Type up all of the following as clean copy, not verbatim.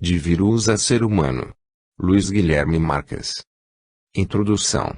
de vírus a ser humano. Luiz Guilherme Marques. Introdução.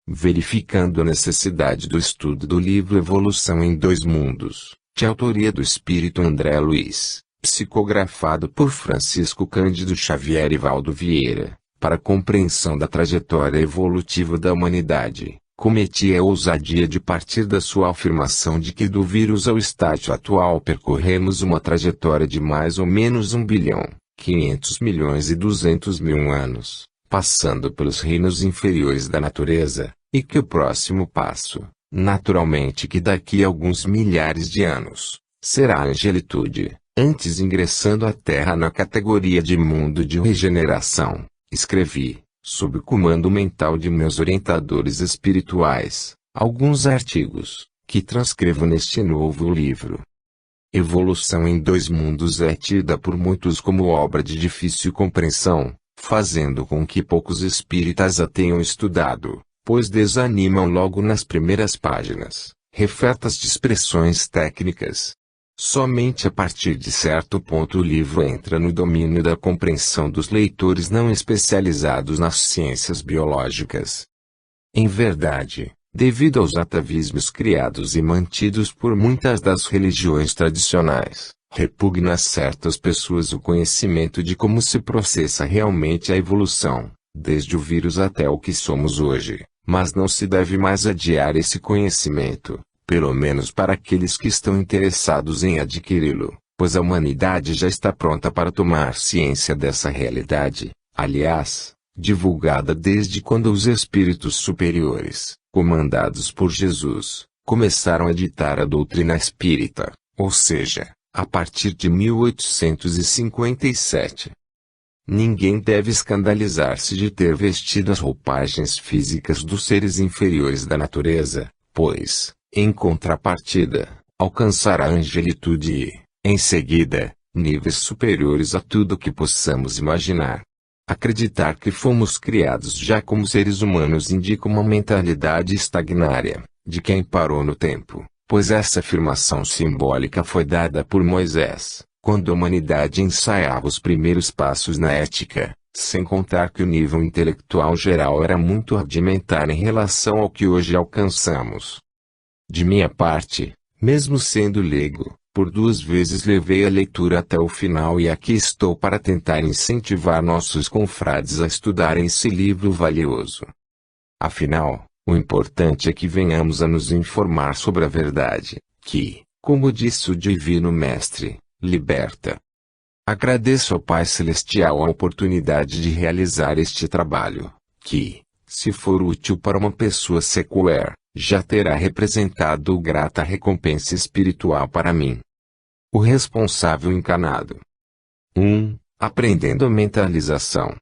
Verificando a necessidade do estudo do livro Evolução em Dois Mundos, de autoria do espírito André Luiz, psicografado por Francisco Cândido Xavier e Valdo Vieira, para compreensão da trajetória evolutiva da humanidade, cometi a ousadia de partir da sua afirmação de que do vírus ao estágio atual percorremos uma trajetória de mais ou menos 1.500.200.000 anos, passando pelos reinos inferiores da natureza, e que o próximo passo, naturalmente que daqui a alguns milhares de anos, será a angelitude, antes ingressando a Terra na categoria de mundo de regeneração. Escrevi, sob o comando mental de meus orientadores espirituais, alguns artigos, que transcrevo neste novo livro. Evolução em Dois Mundos é tida por muitos como obra de difícil compreensão, fazendo com que poucos espíritas a tenham estudado, pois desanimam logo nas primeiras páginas, refertas de expressões técnicas. Somente a partir de certo ponto o livro entra no domínio da compreensão dos leitores não especializados nas ciências biológicas. Em verdade, devido aos atavismos criados e mantidos por muitas das religiões tradicionais, repugna a certas pessoas o conhecimento de como se processa realmente a evolução, desde o vírus até o que somos hoje, mas não se deve mais adiar esse conhecimento, pelo menos para aqueles que estão interessados em adquiri-lo, pois a humanidade já está pronta para tomar ciência dessa realidade, aliás, divulgada desde quando os espíritos superiores, comandados por Jesus, começaram a ditar a doutrina espírita, ou seja, a partir de 1857. Ninguém deve escandalizar-se de ter vestido as roupagens físicas dos seres inferiores da natureza, pois, em contrapartida, alcançará a angelitude e, em seguida, níveis superiores a tudo que possamos imaginar. Acreditar que fomos criados já como seres humanos indica uma mentalidade estagnária, de quem parou no tempo, pois essa afirmação simbólica foi dada por Moisés, quando a humanidade ensaiava os primeiros passos na ética, sem contar que o nível intelectual geral era muito rudimentar em relação ao que hoje alcançamos. De minha parte, mesmo sendo leigo, por 2 vezes levei a leitura até o final e aqui estou para tentar incentivar nossos confrades a estudarem esse livro valioso. Afinal, o importante é que venhamos a nos informar sobre a verdade, que, como disse o Divino Mestre, liberta. Agradeço ao Pai Celestial a oportunidade de realizar este trabalho, que, se for útil para uma pessoa secular, já terá representado grata recompensa espiritual para mim. O responsável encanado. 1. Aprendendo a mentalização.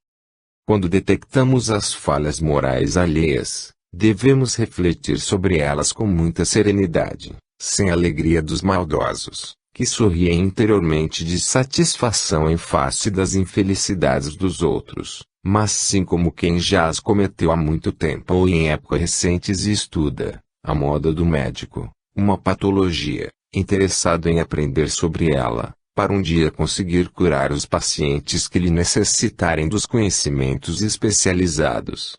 Quando detectamos as falhas morais alheias, devemos refletir sobre elas com muita serenidade, sem a alegria dos maldosos, que sorriem interiormente de satisfação em face das infelicidades dos outros, mas sim como quem já as cometeu há muito tempo ou em épocas recentes e estuda, à moda do médico, uma patologia, interessado em aprender sobre ela, para um dia conseguir curar os pacientes que lhe necessitarem dos conhecimentos especializados.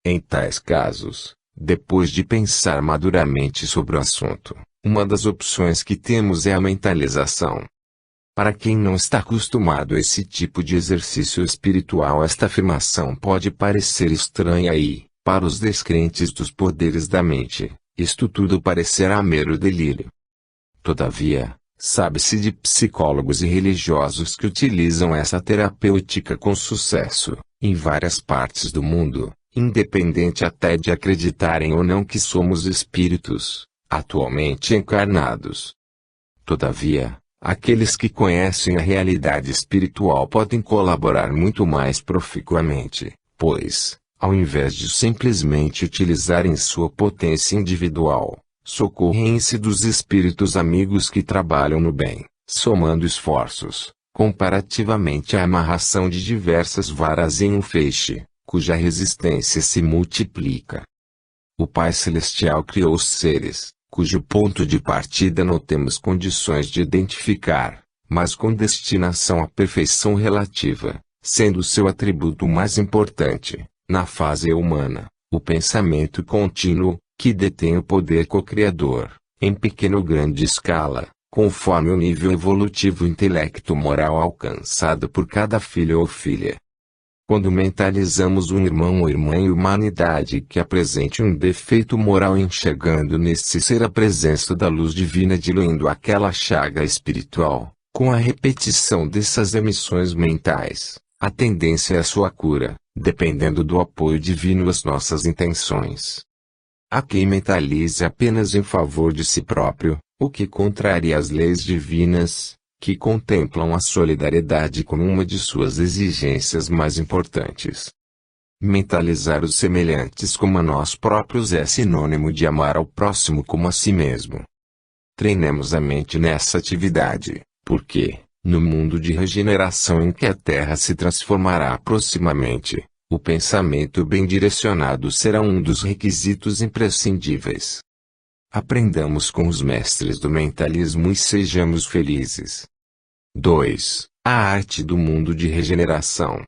Em tais casos, depois de pensar maduramente sobre o assunto, uma das opções que temos é a mentalização. Para quem não está acostumado a esse tipo de exercício espiritual, esta afirmação pode parecer estranha e, para os descrentes dos poderes da mente, isto tudo parecerá mero delírio. Todavia, sabe-se de psicólogos e religiosos que utilizam essa terapêutica com sucesso, em várias partes do mundo, independente até de acreditarem ou não que somos espíritos, atualmente encarnados. Todavia, aqueles que conhecem a realidade espiritual podem colaborar muito mais proficuamente, pois, ao invés de simplesmente utilizarem sua potência individual, socorrem-se dos espíritos amigos que trabalham no bem, somando esforços, comparativamente à amarração de diversas varas em um feixe, cuja resistência se multiplica. O Pai Celestial criou os seres, cujo ponto de partida não temos condições de identificar, mas com destinação à perfeição relativa, sendo seu atributo mais importante, na fase humana, o pensamento contínuo, que detém o poder co-criador, em pequena ou grande escala, conforme o nível evolutivo intelecto-moral alcançado por cada filho ou filha. Quando mentalizamos um irmão ou irmã em humanidade que apresente um defeito moral, enxergando nesse ser a presença da luz divina diluindo aquela chaga espiritual, com a repetição dessas emissões mentais, a tendência é a sua cura, dependendo do apoio divino às nossas intenções. Há quem mentalize apenas em favor de si próprio, o que contraria as leis divinas, que contemplam a solidariedade como uma de suas exigências mais importantes. Mentalizar os semelhantes como a nós próprios é sinônimo de amar ao próximo como a si mesmo. Treinemos a mente nessa atividade, porque, no mundo de regeneração em que a Terra se transformará proximamente, o pensamento bem direcionado será um dos requisitos imprescindíveis. Aprendamos com os mestres do mentalismo e sejamos felizes. 2. A arte do mundo de regeneração.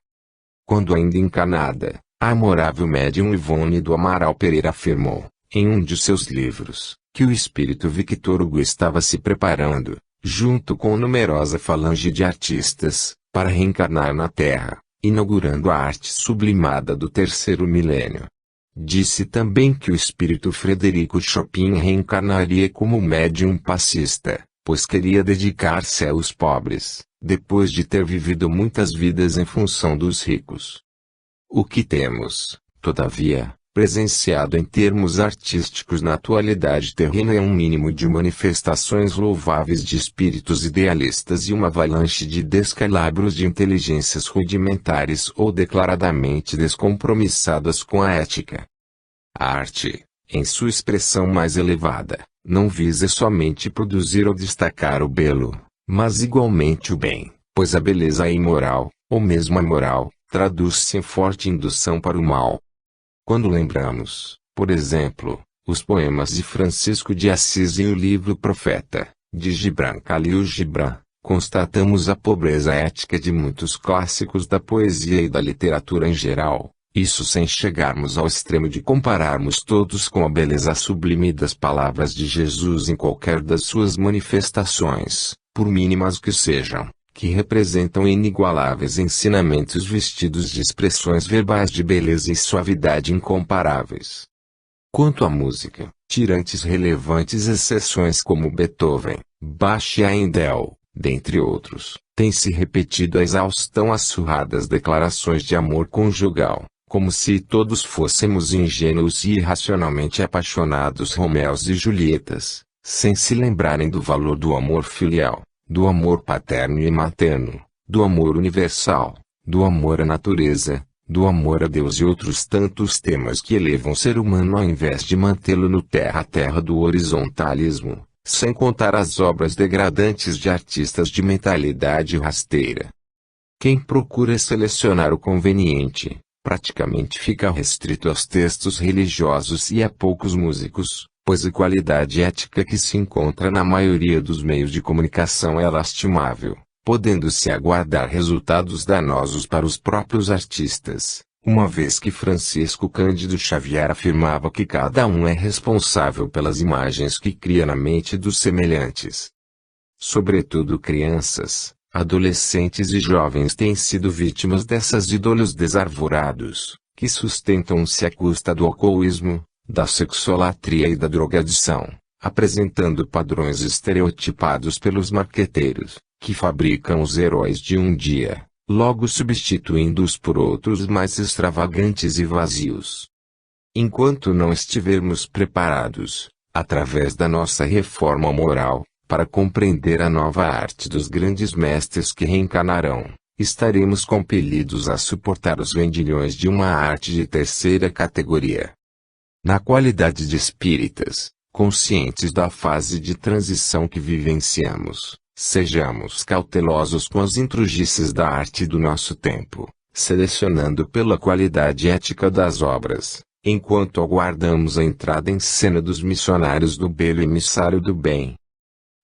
Quando ainda encarnada, a amorável médium Ivone do Amaral Pereira afirmou, em um de seus livros, que o espírito Victor Hugo estava se preparando, junto com numerosa falange de artistas, para reencarnar na Terra, inaugurando a arte sublimada do terceiro milênio. Disse também que o espírito Frederico Chopin reencarnaria como médium passista, pois queria dedicar-se aos pobres, depois de ter vivido muitas vidas em função dos ricos. O que temos, todavia, presenciado em termos artísticos na atualidade terrena é um mínimo de manifestações louváveis de espíritos idealistas e uma avalanche de descalabros de inteligências rudimentares ou declaradamente descompromissadas com a ética. A arte, em sua expressão mais elevada, não visa somente produzir ou destacar o belo, mas igualmente o bem, pois a beleza é imoral, ou mesmo a moral, traduz-se em forte indução para o mal. Quando lembramos, por exemplo, os poemas de Francisco de Assis e o livro Profeta, de Gibran Khalil Gibran, constatamos a pobreza ética de muitos clássicos da poesia e da literatura em geral, isso sem chegarmos ao extremo de compararmos todos com a beleza sublime das palavras de Jesus em qualquer das suas manifestações, por mínimas que sejam, que representam inigualáveis ensinamentos vestidos de expressões verbais de beleza e suavidade incomparáveis. Quanto à música, tirantes relevantes exceções como Beethoven, Bach e Handel, dentre outros, têm-se repetido a exaustão as surradas declarações de amor conjugal, como se todos fôssemos ingênuos e irracionalmente apaixonados Roméos e Julietas, sem se lembrarem do valor do amor filial, do amor paterno e materno, do amor universal, do amor à natureza, do amor a Deus e outros tantos temas que elevam o ser humano ao invés de mantê-lo no terra-terra do horizontalismo, sem contar as obras degradantes de artistas de mentalidade rasteira. Quem procura selecionar o conveniente, praticamente fica restrito aos textos religiosos e a poucos músicos, pois a qualidade ética que se encontra na maioria dos meios de comunicação é lastimável, podendo-se aguardar resultados danosos para os próprios artistas, uma vez que Francisco Cândido Xavier afirmava que cada um é responsável pelas imagens que cria na mente dos semelhantes. Sobretudo crianças, adolescentes e jovens têm sido vítimas dessas ídolos desarvorados, que sustentam-se à custa do alcoolismo, da sexolatria e da drogadição, apresentando padrões estereotipados pelos marqueteiros, que fabricam os heróis de um dia, logo substituindo-os por outros mais extravagantes e vazios. Enquanto não estivermos preparados, através da nossa reforma moral, para compreender a nova arte dos grandes mestres que reencarnarão, estaremos compelidos a suportar os vendilhões de uma arte de terceira categoria. Na qualidade de espíritas, conscientes da fase de transição que vivenciamos, sejamos cautelosos com as intrugices da arte do nosso tempo, selecionando pela qualidade ética das obras, enquanto aguardamos a entrada em cena dos missionários do belo emissário do bem.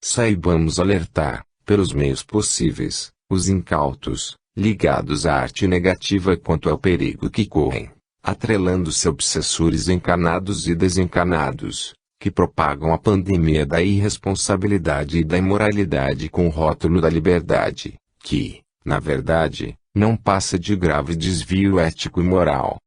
Saibamos alertar, pelos meios possíveis, os incautos, ligados à arte negativa quanto ao perigo que correm, atrelando-se a obsessores encarnados e desencarnados, que propagam a pandemia da irresponsabilidade e da imoralidade com o rótulo da liberdade, que, na verdade, não passa de grave desvio ético e moral.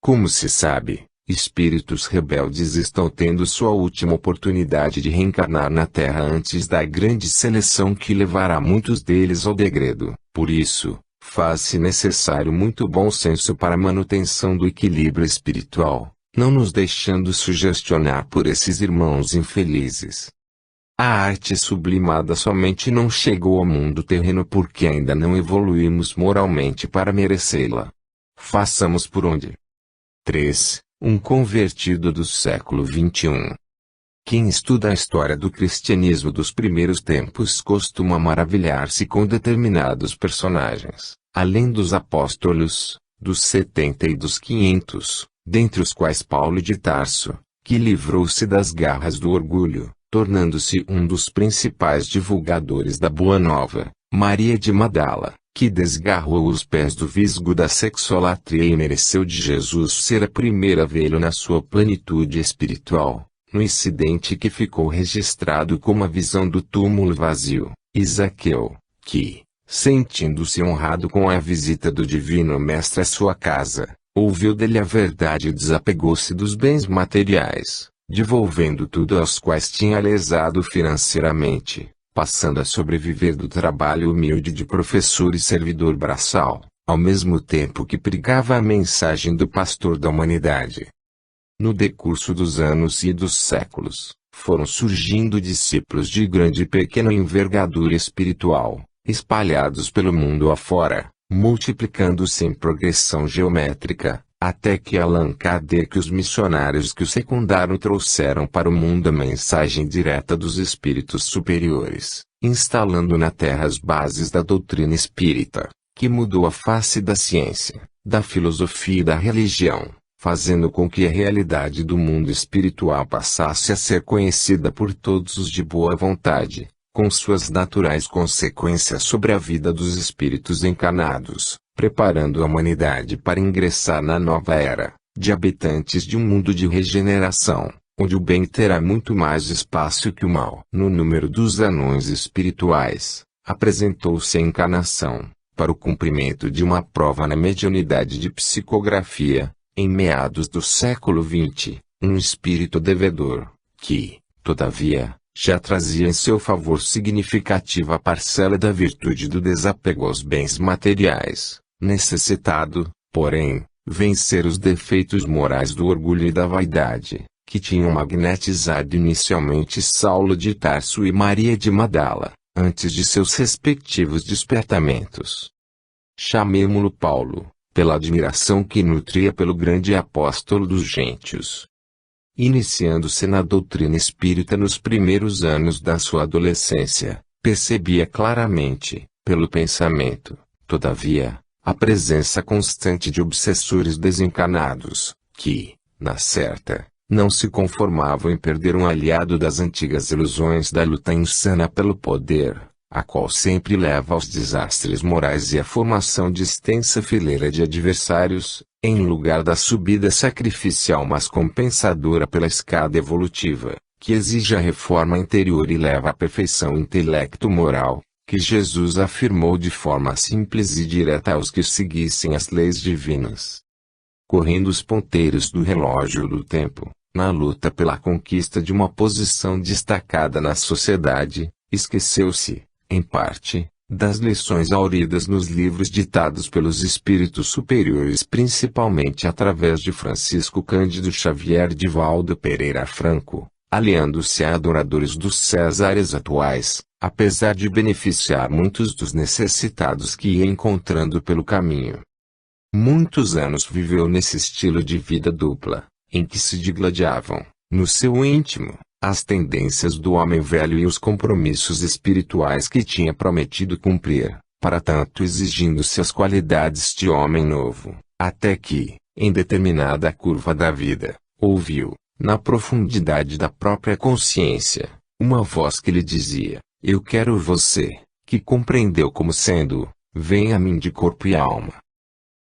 Como se sabe, espíritos rebeldes estão tendo sua última oportunidade de reencarnar na Terra antes da grande seleção que levará muitos deles ao degredo. Por isso, faz-se necessário muito bom senso para a manutenção do equilíbrio espiritual, não nos deixando sugestionar por esses irmãos infelizes. A arte sublimada somente não chegou ao mundo terreno porque ainda não evoluímos moralmente para merecê-la. Façamos por onde. 3. Um convertido do século XXI. Quem estuda a história do cristianismo dos primeiros tempos costuma maravilhar-se com determinados personagens, além dos apóstolos, dos 70 e dos 500, dentre os quais Paulo de Tarso, que livrou-se das garras do orgulho, tornando-se um dos principais divulgadores da Boa Nova, Maria de Magdala, que desgarrou os pés do visgo da sexolatria e mereceu de Jesus ser a primeira a vê-lo na sua plenitude espiritual, no incidente que ficou registrado como a visão do túmulo vazio, e Zaqueu, que, sentindo-se honrado com a visita do Divino Mestre à sua casa, ouviu dele a verdade e desapegou-se dos bens materiais, devolvendo tudo aos quais tinha lesado financeiramente, passando a sobreviver do trabalho humilde de professor e servidor braçal, ao mesmo tempo que pregava a mensagem do pastor da humanidade. No decurso dos anos e dos séculos, foram surgindo discípulos de grande e pequena envergadura espiritual, espalhados pelo mundo afora, multiplicando-se em progressão geométrica, até que Allan Kardec e os missionários que o secundaram trouxeram para o mundo a mensagem direta dos espíritos superiores, instalando na Terra as bases da doutrina espírita, que mudou a face da ciência, da filosofia e da religião, fazendo com que a realidade do mundo espiritual passasse a ser conhecida por todos os de boa vontade, com suas naturais consequências sobre a vida dos espíritos encarnados, preparando a humanidade para ingressar na nova era, de habitantes de um mundo de regeneração, onde o bem terá muito mais espaço que o mal. No número dos anões espirituais, apresentou-se a encarnação, para o cumprimento de uma prova na mediunidade de psicografia, em meados do século XX, um espírito devedor, que, todavia, já trazia em seu favor significativa parcela da virtude do desapego aos bens materiais, necessitado, porém, vencer os defeitos morais do orgulho e da vaidade, que tinham magnetizado inicialmente Saulo de Tarso e Maria de Magdala, antes de seus respectivos despertamentos. Chamemo-lo Paulo, pela admiração que nutria pelo grande apóstolo dos gentios. Iniciando-se na doutrina espírita nos primeiros anos da sua adolescência, percebia claramente, pelo pensamento, todavia, a presença constante de obsessores desencarnados, que, na certa, não se conformavam em perder um aliado das antigas ilusões da luta insana pelo poder, a qual sempre leva aos desastres morais e à formação de extensa fileira de adversários, em lugar da subida sacrificial mas compensadora pela escada evolutiva, que exige a reforma interior e leva à perfeição intelecto-moral, que Jesus afirmou de forma simples e direta aos que seguissem as leis divinas. Correndo os ponteiros do relógio do tempo, na luta pela conquista de uma posição destacada na sociedade, esqueceu-se, em parte, das lições hauridas nos livros ditados pelos espíritos superiores principalmente através de Francisco Cândido Xavier e de Valdo Pereira Franco, aliando-se a adoradores dos Césares atuais, apesar de beneficiar muitos dos necessitados que ia encontrando pelo caminho. Muitos anos viveu nesse estilo de vida dupla, em que se digladiavam, no seu íntimo, as tendências do homem velho e os compromissos espirituais que tinha prometido cumprir, para tanto exigindo-se as qualidades de homem novo, até que, em determinada curva da vida, ouviu, na profundidade da própria consciência, uma voz que lhe dizia: "Eu quero você, que compreendeu como sendo, vem a mim de corpo e alma.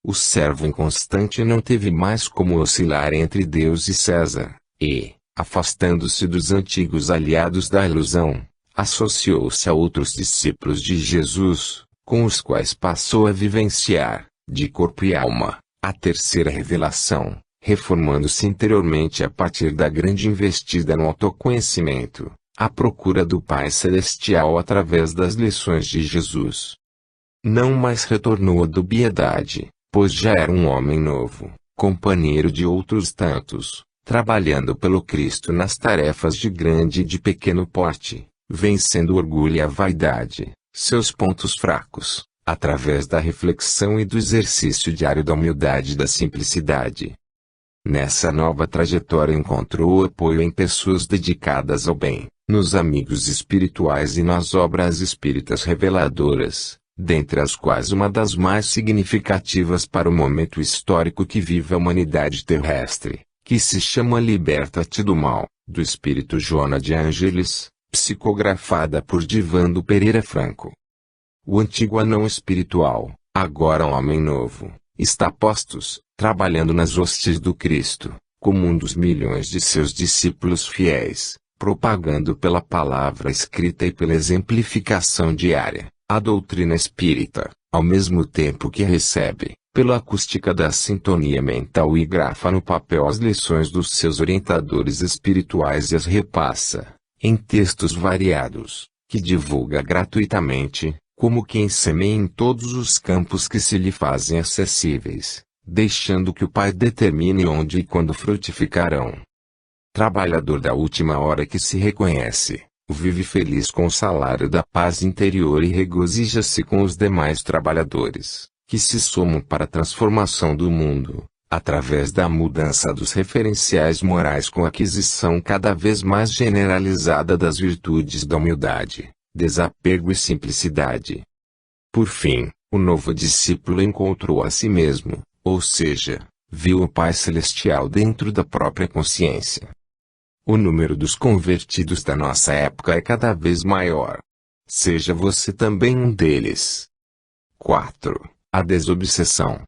O servo inconstante não teve mais como oscilar entre Deus e César, e, afastando-se dos antigos aliados da ilusão, associou-se a outros discípulos de Jesus, com os quais passou a vivenciar, de corpo e alma, a terceira revelação, reformando-se interiormente a partir da grande investida no autoconhecimento, à procura do Pai Celestial através das lições de Jesus. Não mais retornou à dubiedade, pois já era um homem novo, companheiro de outros tantos, trabalhando pelo Cristo nas tarefas de grande e de pequeno porte, vencendo o orgulho e a vaidade, seus pontos fracos, através da reflexão e do exercício diário da humildade e da simplicidade. Nessa nova trajetória encontrou apoio em pessoas dedicadas ao bem, nos amigos espirituais e nas obras espíritas reveladoras, dentre as quais uma das mais significativas para o momento histórico que vive a humanidade terrestre, que se chama Liberta-te do Mal, do espírito Joana de Ângeles, psicografada por Divando Pereira Franco. O antigo anão espiritual, agora homem novo, está postos, trabalhando nas hostes do Cristo, como um dos milhões de seus discípulos fiéis, propagando pela palavra escrita e pela exemplificação diária, a doutrina espírita, ao mesmo tempo que recebe, pela acústica da sintonia mental e grafa no papel as lições dos seus orientadores espirituais e as repassa, em textos variados, que divulga gratuitamente, como quem semeia em todos os campos que se lhe fazem acessíveis, deixando que o Pai determine onde e quando frutificarão. Trabalhador da última hora que se reconhece, vive feliz com o salário da paz interior e regozija-se com os demais trabalhadores, que se somam para a transformação do mundo, através da mudança dos referenciais morais com a aquisição cada vez mais generalizada das virtudes da humildade, desapego e simplicidade. Por fim, o novo discípulo encontrou a si mesmo, ou seja, viu o Pai Celestial dentro da própria consciência. O número dos convertidos da nossa época é cada vez maior. Seja você também um deles. 4. A desobsessão.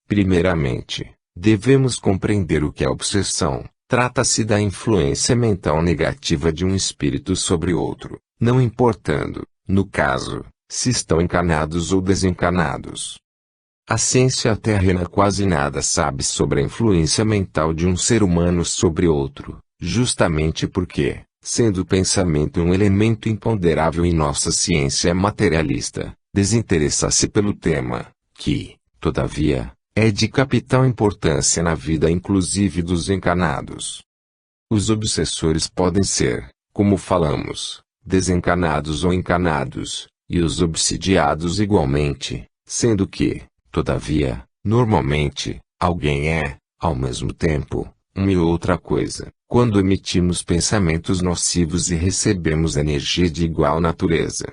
Primeiramente, devemos compreender o que é obsessão. Trata-se da influência mental negativa de um espírito sobre outro, não importando, no caso, se estão encarnados ou desencarnados. A ciência terrena quase nada sabe sobre a influência mental de um ser humano sobre outro, justamente porque, sendo o pensamento um elemento imponderável em nossa ciência materialista, desinteressa-se pelo tema, que, todavia, é de capital importância na vida inclusive dos encarnados. Os obsessores podem ser, como falamos, desencarnados ou encarnados, e os obsidiados igualmente, sendo que, todavia, normalmente, alguém é, ao mesmo tempo, uma e outra coisa, quando emitimos pensamentos nocivos e recebemos energia de igual natureza.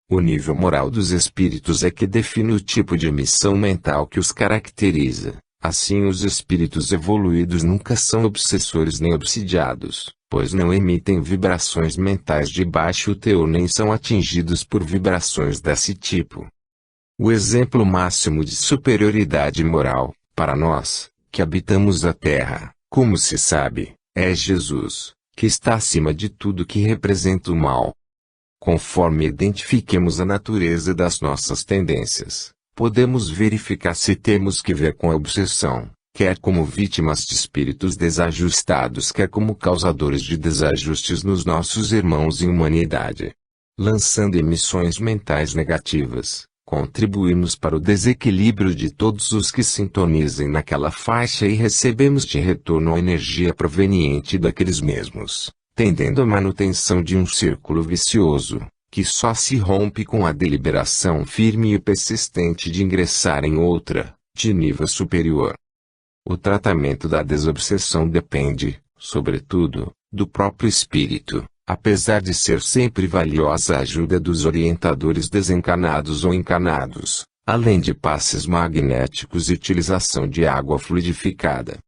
O nível moral dos espíritos é que define o tipo de emissão mental que os caracteriza. Assim, os espíritos evoluídos nunca são obsessores nem obsidiados, pois não emitem vibrações mentais de baixo teor nem são atingidos por vibrações desse tipo. O exemplo máximo de superioridade moral, para nós, que habitamos a Terra, como se sabe, é Jesus, que está acima de tudo que representa o mal. Conforme identifiquemos a natureza das nossas tendências, podemos verificar se temos que ver com a obsessão, quer como vítimas de espíritos desajustados, quer como causadores de desajustes nos nossos irmãos em humanidade. Lançando emissões mentais negativas, contribuímos para o desequilíbrio de todos os que sintonizem naquela faixa e recebemos de retorno a energia proveniente daqueles mesmos, tendendo à manutenção de um círculo vicioso, que só se rompe com a deliberação firme e persistente de ingressar em outra, de nível superior. O tratamento da desobsessão depende, sobretudo, do próprio espírito, apesar de ser sempre valiosa a ajuda dos orientadores desencarnados ou encarnados, além de passes magnéticos e utilização de água fluidificada.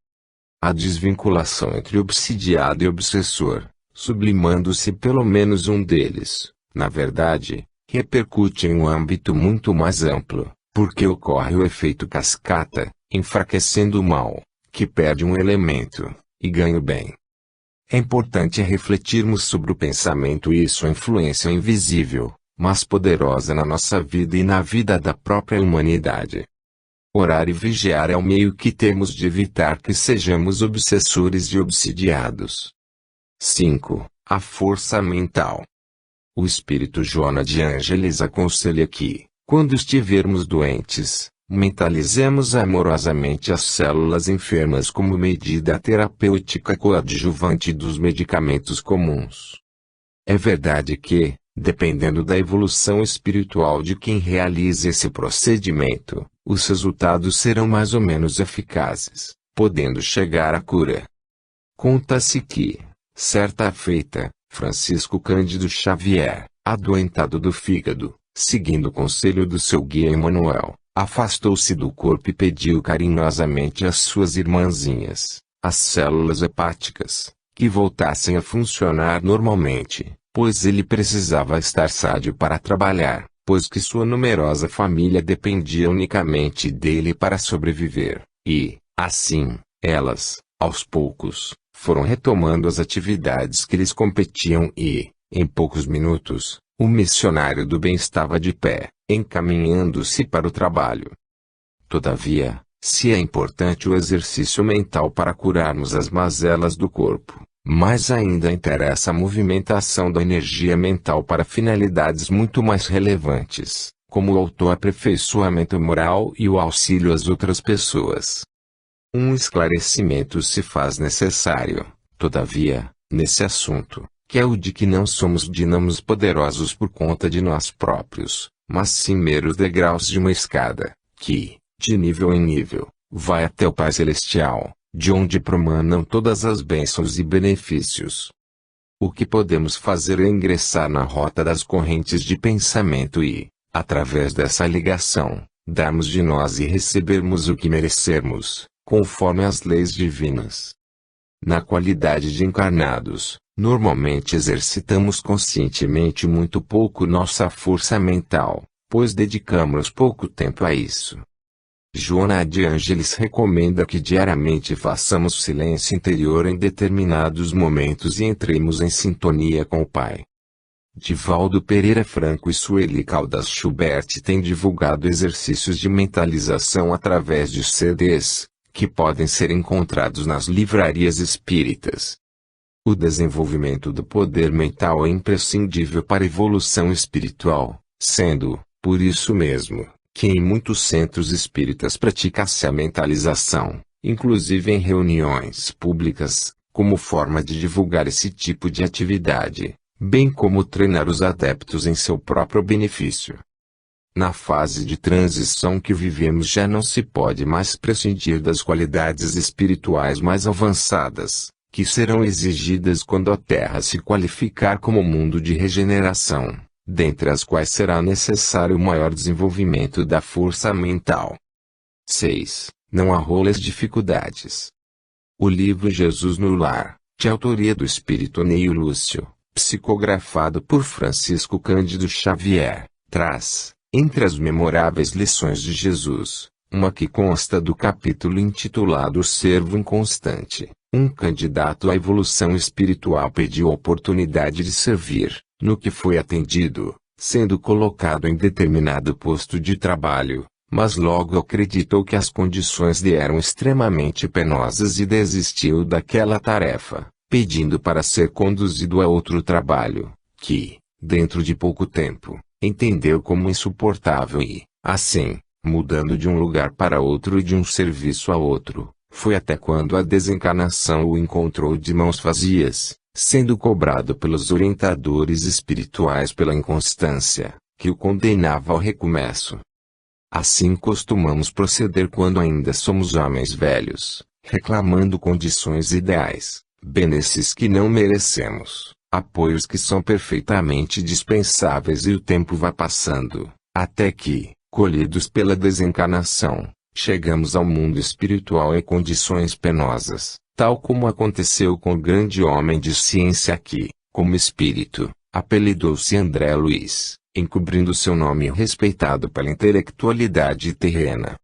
A desvinculação entre obsidiado e obsessor, sublimando-se pelo menos um deles, na verdade, repercute em um âmbito muito mais amplo, porque ocorre o efeito cascata, enfraquecendo o mal, que perde um elemento, e ganha o bem. É importante refletirmos sobre o pensamento e sua influência invisível, mas poderosa na nossa vida e na vida da própria humanidade. Orar e vigiar é o meio que temos de evitar que sejamos obsessores e obsidiados. 5. A força mental. O espírito Joana de Ângeles aconselha que, quando estivermos doentes, mentalizemos amorosamente as células enfermas como medida terapêutica coadjuvante dos medicamentos comuns. É verdade que, dependendo da evolução espiritual de quem realize esse procedimento, os resultados serão mais ou menos eficazes, podendo chegar à cura. Conta-se que, certa feita, Francisco Cândido Xavier, adoentado do fígado, seguindo o conselho do seu guia Emmanuel, afastou-se do corpo e pediu carinhosamente às suas irmãzinhas, as células hepáticas, que voltassem a funcionar normalmente, pois ele precisava estar sádio para trabalhar, pois que sua numerosa família dependia unicamente dele para sobreviver, e, assim, elas, aos poucos, foram retomando as atividades que lhes competiam e, em poucos minutos, o missionário do bem estava de pé, encaminhando-se para o trabalho. Todavia, se é importante o exercício mental para curarmos as mazelas do corpo, mais ainda interessa a movimentação da energia mental para finalidades muito mais relevantes, como o autoaperfeiçoamento moral e o auxílio às outras pessoas. Um esclarecimento se faz necessário, todavia, nesse assunto, que é o de que não somos dínamos poderosos por conta de nós próprios, mas sim meros degraus de uma escada, que, de nível em nível, vai até o Pai Celestial, de onde promanam todas as bênçãos e benefícios. O que podemos fazer é ingressar na rota das correntes de pensamento e, através dessa ligação, darmos de nós e recebermos o que merecermos, conforme as leis divinas. Na qualidade de encarnados, normalmente exercitamos conscientemente muito pouco nossa força mental, pois dedicamos pouco tempo a isso. Joana de Ângeles recomenda que diariamente façamos silêncio interior em determinados momentos e entremos em sintonia com o Pai. Divaldo Pereira Franco e Sueli Caldas Schubert têm divulgado exercícios de mentalização através de CDs, que podem ser encontrados nas livrarias espíritas. O desenvolvimento do poder mental é imprescindível para a evolução espiritual, sendo, por isso mesmo, que em muitos centros espíritas pratica-se a mentalização, inclusive em reuniões públicas, como forma de divulgar esse tipo de atividade, bem como treinar os adeptos em seu próprio benefício. Na fase de transição que vivemos já não se pode mais prescindir das qualidades espirituais mais avançadas, que serão exigidas quando a Terra se qualificar como mundo de regeneração, dentre as quais será necessário o maior desenvolvimento da força mental. 6. Não arroles dificuldades. O livro Jesus no Lar, de autoria do espírito Neio Lúcio, psicografado por Francisco Cândido Xavier, traz, entre as memoráveis lições de Jesus, uma que consta do capítulo intitulado O Servo Inconstante. Um candidato à evolução espiritual pediu a oportunidade de servir, no que foi atendido, sendo colocado em determinado posto de trabalho, mas logo acreditou que as condições lhe eram extremamente penosas e desistiu daquela tarefa, pedindo para ser conduzido a outro trabalho, que, dentro de pouco tempo, entendeu como insuportável e, assim, mudando de um lugar para outro e de um serviço a outro, foi até quando a desencarnação o encontrou de mãos vazias, sendo cobrado pelos orientadores espirituais pela inconstância, que o condenava ao recomeço. Assim costumamos proceder quando ainda somos homens velhos, reclamando condições ideais, benesses que não merecemos, apoios que são perfeitamente dispensáveis e o tempo vai passando, até que, colhidos pela desencarnação, chegamos ao mundo espiritual em condições penosas, tal como aconteceu com o grande homem de ciência que, como espírito, apelidou-se André Luiz, encobrindo seu nome respeitado pela intelectualidade terrena.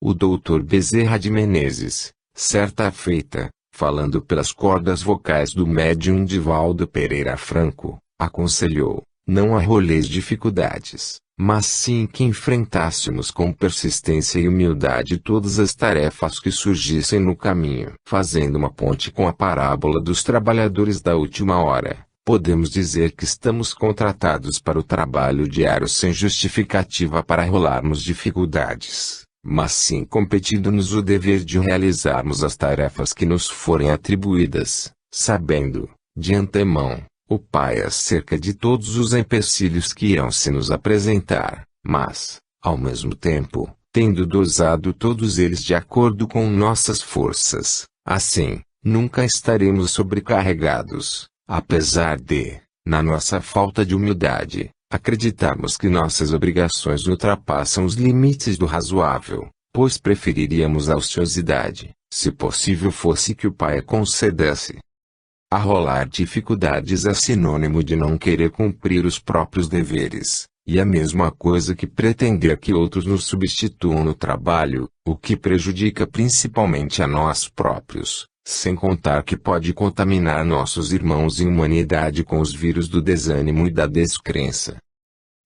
O Dr. Bezerra de Menezes, certa feita, falando pelas cordas vocais do médium Divaldo Pereira Franco, aconselhou, não arroleis dificuldades, mas sim que enfrentássemos com persistência e humildade todas as tarefas que surgissem no caminho. Fazendo uma ponte com a parábola dos trabalhadores da última hora, podemos dizer que estamos contratados para o trabalho diário sem justificativa para rolarmos dificuldades, mas sim competindo-nos o dever de realizarmos as tarefas que nos forem atribuídas, sabendo, de antemão, o Pai acerca de todos os empecilhos que irão se nos apresentar, mas, ao mesmo tempo, tendo dosado todos eles de acordo com nossas forças, assim, nunca estaremos sobrecarregados, apesar de, na nossa falta de humildade, acreditarmos que nossas obrigações ultrapassam os limites do razoável, pois preferiríamos a ociosidade, se possível fosse que o Pai a concedesse. Arrolar dificuldades é sinônimo de não querer cumprir os próprios deveres, e a mesma coisa que pretender que outros nos substituam no trabalho, o que prejudica principalmente a nós próprios, sem contar que pode contaminar nossos irmãos em humanidade com os vírus do desânimo e da descrença.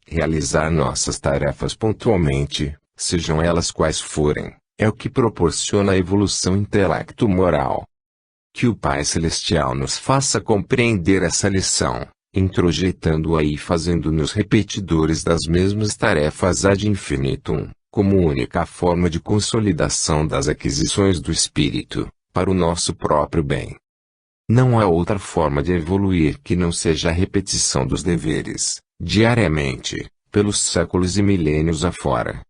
Realizar nossas tarefas pontualmente, sejam elas quais forem, é o que proporciona a evolução intelecto-moral. Que o Pai Celestial nos faça compreender essa lição, introjetando-a e fazendo-nos repetidores das mesmas tarefas ad infinitum, como única forma de consolidação das aquisições do Espírito, para o nosso próprio bem. Não há outra forma de evoluir que não seja a repetição dos deveres, diariamente, pelos séculos e milênios afora.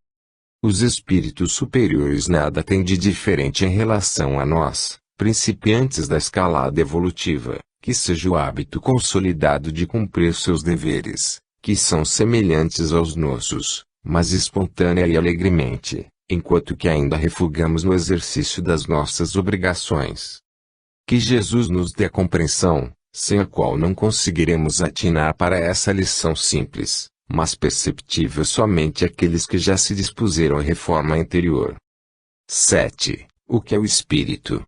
Os espíritos superiores nada têm de diferente em relação a nós, principiantes da escalada evolutiva, que seja o hábito consolidado de cumprir seus deveres, que são semelhantes aos nossos, mas espontânea e alegremente, enquanto que ainda refugamos no exercício das nossas obrigações. Que Jesus nos dê a compreensão, sem a qual não conseguiremos atinar para essa lição simples, mas perceptível somente àqueles que já se dispuseram à reforma interior. 7. O que é o Espírito?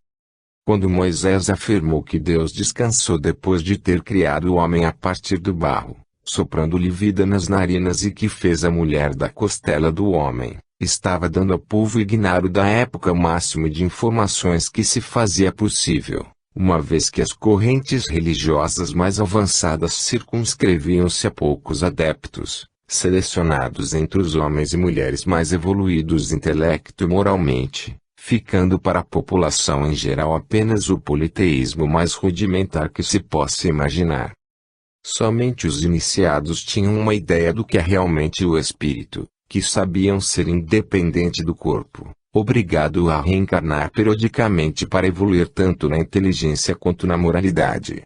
Quando Moisés afirmou que Deus descansou depois de ter criado o homem a partir do barro, soprando-lhe vida nas narinas e que fez a mulher da costela do homem, estava dando ao povo ignaro da época o máximo de informações que se fazia possível, uma vez que as correntes religiosas mais avançadas circunscreviam-se a poucos adeptos, selecionados entre os homens e mulheres mais evoluídos intelecto e moralmente, ficando para a população em geral apenas o politeísmo mais rudimentar que se possa imaginar. Somente os iniciados tinham uma ideia do que é realmente o espírito, que sabiam ser independente do corpo, obrigado a reencarnar periodicamente para evoluir tanto na inteligência quanto na moralidade.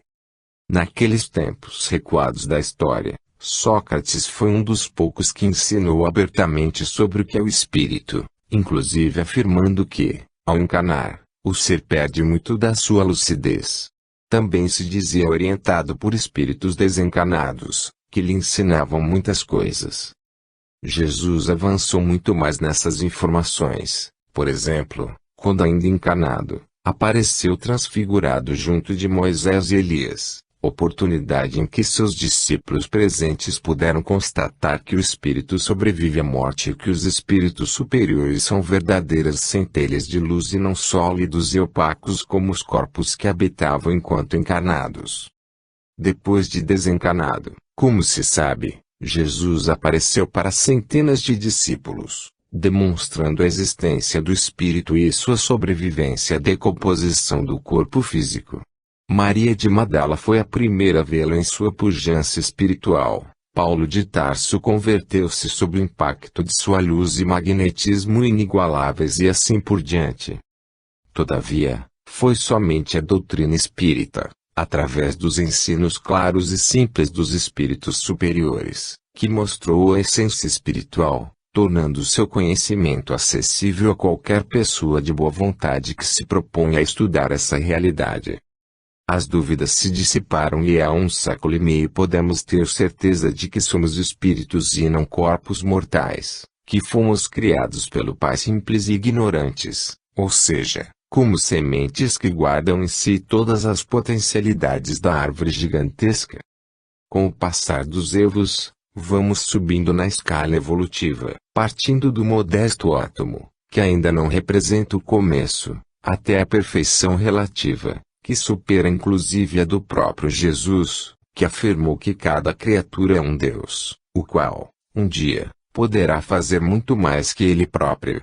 Naqueles tempos recuados da história, Sócrates foi um dos poucos que ensinou abertamente sobre o que é o espírito, inclusive afirmando que, ao encarnar, o ser perde muito da sua lucidez. Também se dizia orientado por espíritos desencarnados, que lhe ensinavam muitas coisas. Jesus avançou muito mais nessas informações, por exemplo, quando ainda encarnado, apareceu transfigurado junto de Moisés e Elias, oportunidade em que seus discípulos presentes puderam constatar que o espírito sobrevive à morte e que os espíritos superiores são verdadeiras centelhas de luz e não sólidos e opacos como os corpos que habitavam enquanto encarnados. Depois de desencarnado, como se sabe, Jesus apareceu para centenas de discípulos, demonstrando a existência do espírito e sua sobrevivência à decomposição do corpo físico. Maria de Magdala foi a primeira a vê-lo em sua pujança espiritual. Paulo de Tarso converteu-se sob o impacto de sua luz e magnetismo inigualáveis e assim por diante. Todavia, foi somente a doutrina espírita, através dos ensinos claros e simples dos espíritos superiores, que mostrou a essência espiritual, tornando seu conhecimento acessível a qualquer pessoa de boa vontade que se proponha a estudar essa realidade. As dúvidas se dissiparam e há 1,5 século podemos ter certeza de que somos espíritos e não corpos mortais, que fomos criados pelo Pai simples e ignorantes, ou seja, como sementes que guardam em si todas as potencialidades da árvore gigantesca. Com o passar dos evos, vamos subindo na escala evolutiva, partindo do modesto átomo, que ainda não representa o começo, até a perfeição relativa, que supera inclusive a do próprio Jesus, que afirmou que cada criatura é um Deus, o qual, um dia, poderá fazer muito mais que ele próprio.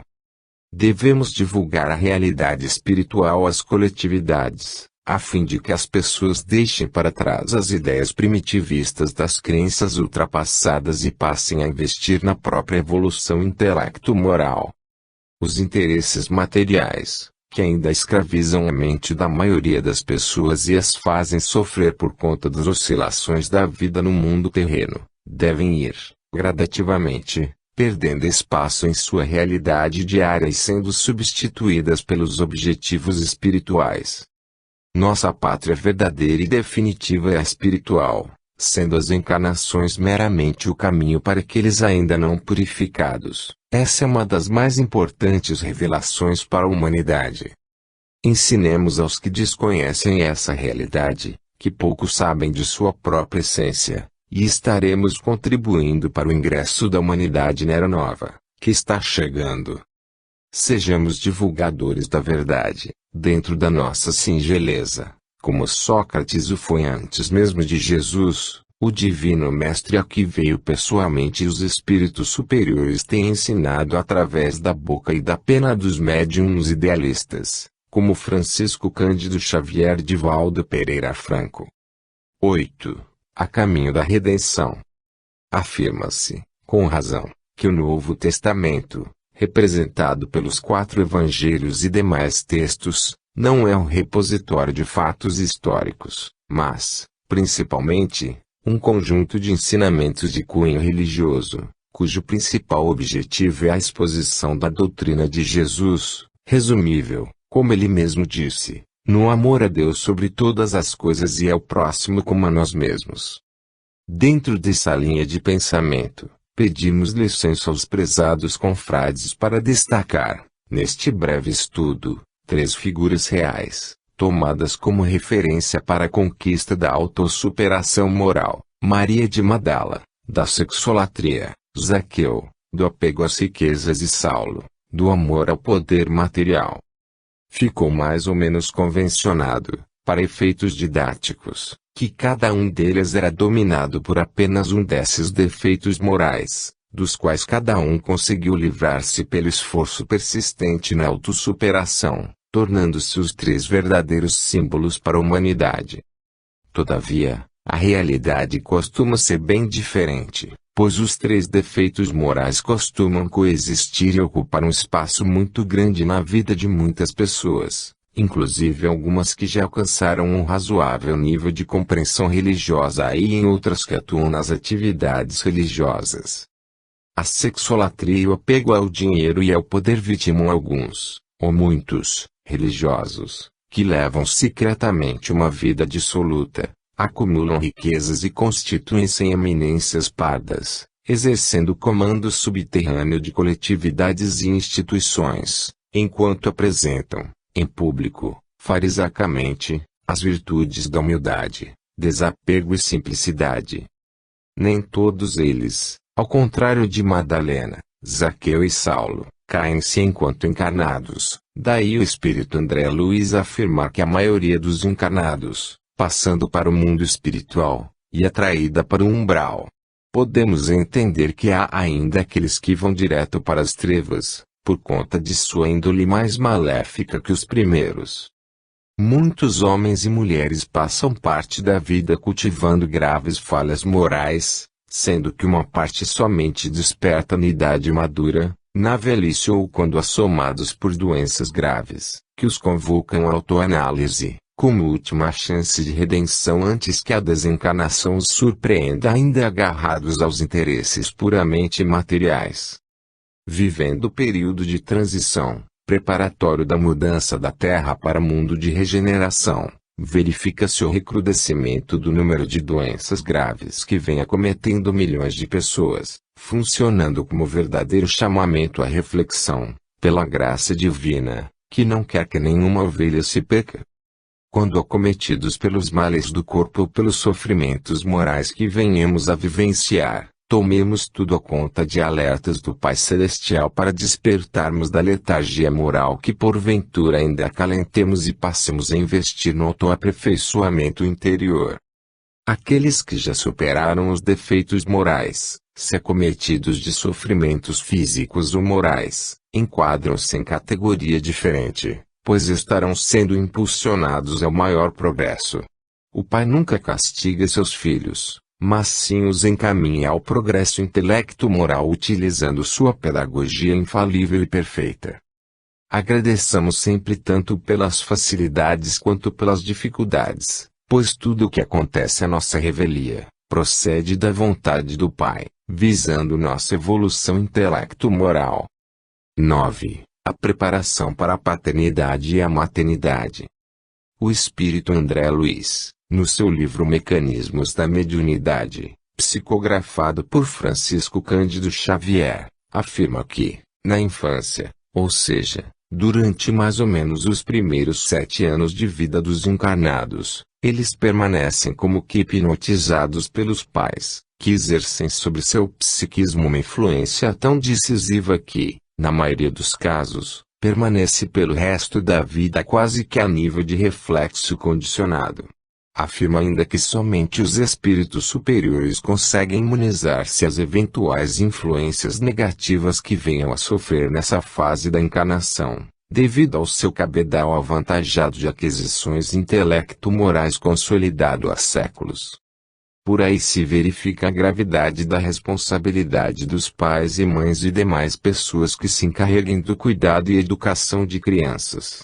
Devemos divulgar a realidade espiritual às coletividades, a fim de que as pessoas deixem para trás as ideias primitivistas das crenças ultrapassadas e passem a investir na própria evolução intelecto-moral. Os interesses materiais, que ainda escravizam a mente da maioria das pessoas e as fazem sofrer por conta das oscilações da vida no mundo terreno, devem ir, gradativamente, perdendo espaço em sua realidade diária e sendo substituídas pelos objetivos espirituais. Nossa pátria verdadeira e definitiva é a espiritual, sendo as encarnações meramente o caminho para aqueles ainda não purificados. Essa é uma das mais importantes revelações para a humanidade. Ensinemos aos que desconhecem essa realidade, que pouco sabem de sua própria essência, e estaremos contribuindo para o ingresso da humanidade na Era Nova, que está chegando. Sejamos divulgadores da verdade, dentro da nossa singeleza, como Sócrates o foi antes mesmo de Jesus, o divino mestre a que veio pessoalmente e os espíritos superiores têm ensinado através da boca e da pena dos médiuns idealistas, como Francisco Cândido Xavier de Valdo Pereira Franco. 8. A caminho da redenção. Afirma-se, com razão, que o Novo Testamento, representado pelos 4 evangelhos e demais textos, não é um repositório de fatos históricos, mas, principalmente, um conjunto de ensinamentos de cunho religioso, cujo principal objetivo é a exposição da doutrina de Jesus, resumível, como ele mesmo disse, no amor a Deus sobre todas as coisas e ao próximo como a nós mesmos. Dentro dessa linha de pensamento, pedimos licença aos prezados confrades para destacar, neste breve estudo, 3 figuras reais, tomadas como referência para a conquista da autossuperação moral: Maria de Magdala, da sexolatria; Zaqueu, do apego às riquezas; e Saulo, do amor ao poder material. Ficou mais ou menos convencionado, para efeitos didáticos, que cada um deles era dominado por apenas um desses defeitos morais, dos quais cada um conseguiu livrar-se pelo esforço persistente na autossuperação, tornando-se os 3 verdadeiros símbolos para a humanidade. Todavia, a realidade costuma ser bem diferente, pois os 3 defeitos morais costumam coexistir e ocupar um espaço muito grande na vida de muitas pessoas, inclusive algumas que já alcançaram um razoável nível de compreensão religiosa e em outras que atuam nas atividades religiosas. A sexolatria e o apego ao dinheiro e ao poder vitimam alguns, ou muitos, religiosos, que levam secretamente uma vida dissoluta, acumulam riquezas e constituem-se em eminências pardas, exercendo comando subterrâneo de coletividades e instituições, enquanto apresentam, em público, farisacamente, as virtudes da humildade, desapego e simplicidade. Nem todos eles, ao contrário de Madalena, Zaqueu e Saulo, caem-se enquanto encarnados. Daí o espírito André Luiz afirmar que a maioria dos encarnados, passando para o mundo espiritual, e atraída para o umbral. Podemos entender que há ainda aqueles que vão direto para as trevas, por conta de sua índole mais maléfica que os primeiros. Muitos homens e mulheres passam parte da vida cultivando graves falhas morais, sendo que uma parte somente desperta na idade madura, na velhice ou quando assomados por doenças graves, que os convocam à autoanálise, como última chance de redenção antes que a desencarnação os surpreenda ainda agarrados aos interesses puramente materiais. Vivendo o período de transição, preparatório da mudança da Terra para mundo de regeneração, verifica-se o recrudescimento do número de doenças graves que vem acometendo milhões de pessoas, funcionando como verdadeiro chamamento à reflexão, pela graça divina, que não quer que nenhuma ovelha se perca. Quando acometidos pelos males do corpo ou pelos sofrimentos morais que venhamos a vivenciar, tomemos tudo a conta de alertas do Pai Celestial para despertarmos da letargia moral que porventura ainda acalentemos e passemos a investir no autoaperfeiçoamento interior. Aqueles que já superaram os defeitos morais, se acometidos de sofrimentos físicos ou morais, enquadram-se em categoria diferente, pois estarão sendo impulsionados ao maior progresso. O Pai nunca castiga seus filhos, mas sim os encaminha ao progresso intelecto-moral utilizando sua pedagogia infalível e perfeita. Agradeçamos sempre tanto pelas facilidades quanto pelas dificuldades, pois tudo o que acontece à nossa revelia, procede da vontade do Pai, visando nossa evolução intelecto-moral. 9. A preparação para a paternidade e a maternidade. O espírito André Luiz, no seu livro Mecanismos da Mediunidade, psicografado por Francisco Cândido Xavier, afirma que, na infância, ou seja, durante mais ou menos os primeiros 7 anos de vida dos encarnados, eles permanecem como que hipnotizados pelos pais, que exercem sobre seu psiquismo uma influência tão decisiva que, na maioria dos casos, permanece pelo resto da vida quase que a nível de reflexo condicionado. Afirma ainda que somente os espíritos superiores conseguem imunizar-se às eventuais influências negativas que venham a sofrer nessa fase da encarnação, devido ao seu cabedal avantajado de aquisições intelecto-morais consolidado há séculos. Por aí se verifica a gravidade da responsabilidade dos pais e mães e demais pessoas que se encarreguem do cuidado e educação de crianças.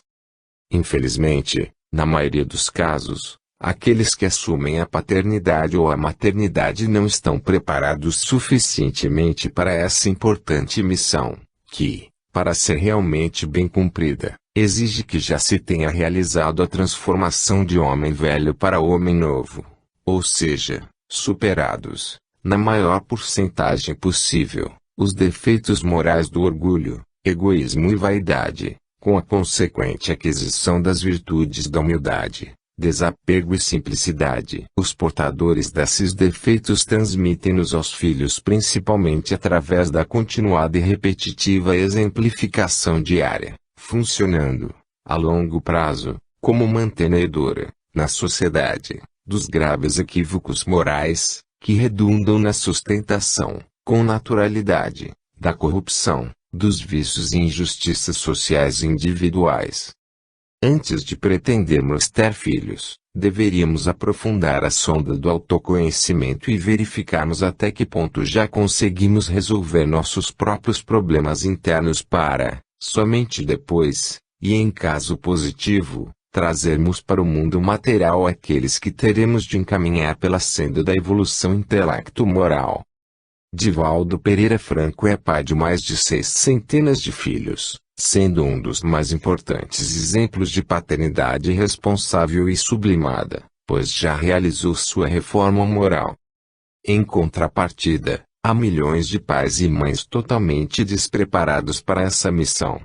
Infelizmente, na maioria dos casos, aqueles que assumem a paternidade ou a maternidade não estão preparados suficientemente para essa importante missão, que, para ser realmente bem cumprida, exige que já se tenha realizado a transformação de homem velho para homem novo, ou seja, superados, na maior porcentagem possível, os defeitos morais do orgulho, egoísmo e vaidade, com a consequente aquisição das virtudes da humildade, desapego e simplicidade. Os portadores desses defeitos transmitem-nos aos filhos principalmente através da continuada e repetitiva exemplificação diária, funcionando, a longo prazo, como mantenedora, na sociedade, dos graves equívocos morais, que redundam na sustentação, com naturalidade, da corrupção, dos vícios e injustiças sociais e individuais. Antes de pretendermos ter filhos, deveríamos aprofundar a sonda do autoconhecimento e verificarmos até que ponto já conseguimos resolver nossos próprios problemas internos para, somente depois, e em caso positivo, trazermos para o mundo material aqueles que teremos de encaminhar pela senda da evolução intelecto-moral. Divaldo Pereira Franco é pai de mais de 600 de filhos, sendo um dos mais importantes exemplos de paternidade responsável e sublimada, pois já realizou sua reforma moral. Em contrapartida, há milhões de pais e mães totalmente despreparados para essa missão.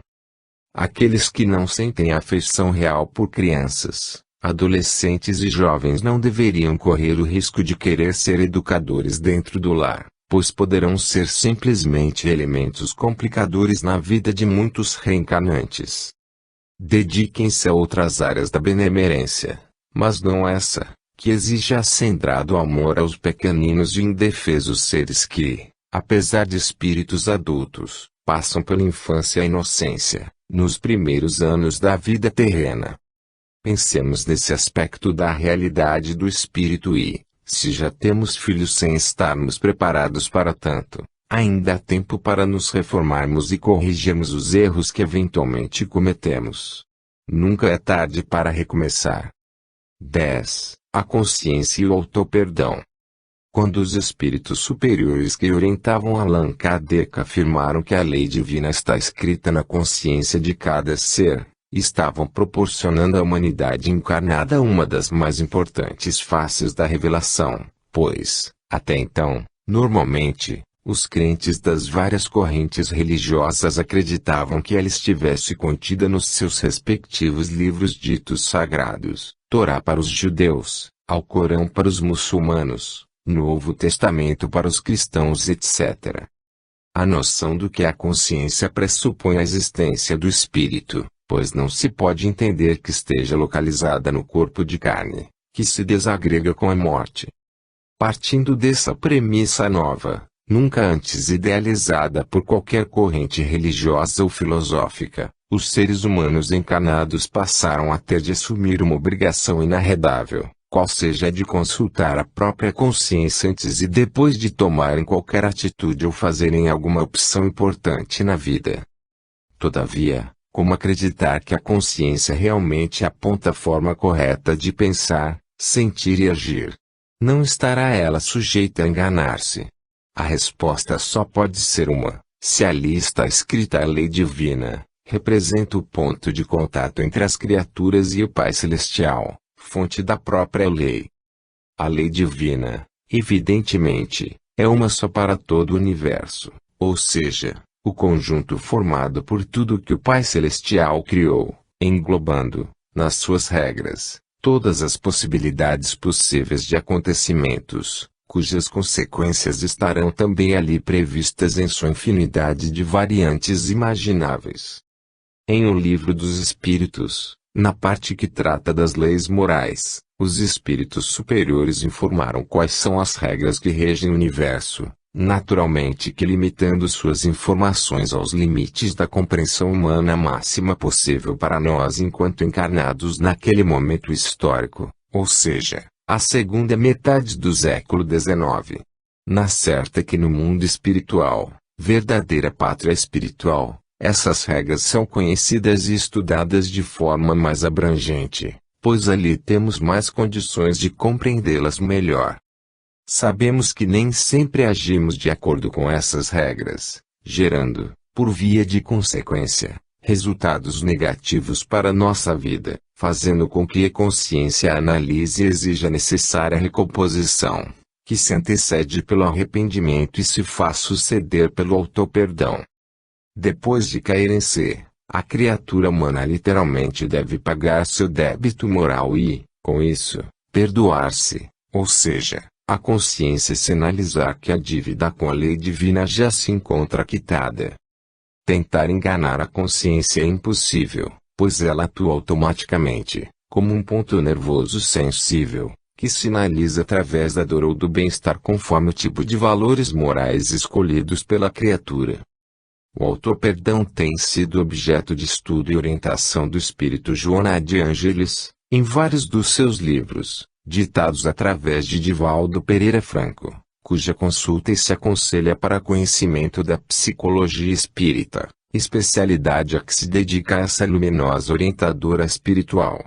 Aqueles que não sentem afeição real por crianças, adolescentes e jovens não deveriam correr o risco de querer ser educadores dentro do lar, pois poderão ser simplesmente elementos complicadores na vida de muitos reencarnantes. Dediquem-se a outras áreas da benemerência, mas não essa, que exige acendrado amor aos pequeninos e indefesos seres que, apesar de espíritos adultos, passam pela infância e inocência, nos primeiros anos da vida terrena. Pensemos nesse aspecto da realidade do espírito e, se já temos filhos sem estarmos preparados para tanto, ainda há tempo para nos reformarmos e corrigirmos os erros que eventualmente cometemos. Nunca é tarde para recomeçar. 10. A consciência e o autoperdão. Quando os espíritos superiores que orientavam Allan Kardec afirmaram que a lei divina está escrita na consciência de cada ser, estavam proporcionando à humanidade encarnada uma das mais importantes faces da revelação, pois, até então, normalmente, os crentes das várias correntes religiosas acreditavam que ela estivesse contida nos seus respectivos livros ditos sagrados, Torá para os judeus, Alcorão para os muçulmanos, Novo Testamento para os cristãos, etc. A noção do que a consciência pressupõe a existência do espírito, pois não se pode entender que esteja localizada no corpo de carne, que se desagrega com a morte. Partindo dessa premissa nova, nunca antes idealizada por qualquer corrente religiosa ou filosófica, os seres humanos encarnados passaram a ter de assumir uma obrigação inarredável, qual seja a de consultar a própria consciência antes e depois de tomarem qualquer atitude ou fazerem alguma opção importante na vida. Todavia, como acreditar que a consciência realmente aponta a forma correta de pensar, sentir e agir? Não estará ela sujeita a enganar-se? A resposta só pode ser uma: se ali está escrita a lei divina, representa o ponto de contato entre as criaturas e o Pai Celestial, fonte da própria lei. A lei divina, evidentemente, é uma só para todo o universo, ou seja, o conjunto formado por tudo que o Pai Celestial criou, englobando, nas suas regras, todas as possibilidades possíveis de acontecimentos, cujas consequências estarão também ali previstas em sua infinidade de variantes imagináveis. Em O Livro dos Espíritos, na parte que trata das leis morais, os espíritos superiores informaram quais são as regras que regem o universo, naturalmente que limitando suas informações aos limites da compreensão humana máxima possível para nós enquanto encarnados naquele momento histórico, ou seja, a segunda metade do século XIX. Na certa que no mundo espiritual, verdadeira pátria espiritual, essas regras são conhecidas e estudadas de forma mais abrangente, pois ali temos mais condições de compreendê-las melhor. Sabemos que nem sempre agimos de acordo com essas regras, gerando, por via de consequência, resultados negativos para nossa vida, fazendo com que a consciência analise e exija a necessária recomposição, que se antecede pelo arrependimento e se faz suceder pelo autoperdão. Depois de cair em si, a criatura humana literalmente deve pagar seu débito moral e, com isso, perdoar-se, ou seja, a consciência sinalizar que a dívida com a lei divina já se encontra quitada. Tentar enganar a consciência é impossível, pois ela atua automaticamente, como um ponto nervoso sensível, que sinaliza através da dor ou do bem-estar conforme o tipo de valores morais escolhidos pela criatura. O autoperdão tem sido objeto de estudo e orientação do espírito Joana de Ângeles, em vários dos seus livros, ditados através de Divaldo Pereira Franco, cuja consulta se aconselha para conhecimento da psicologia espírita, especialidade a que se dedica essa luminosa orientadora espiritual.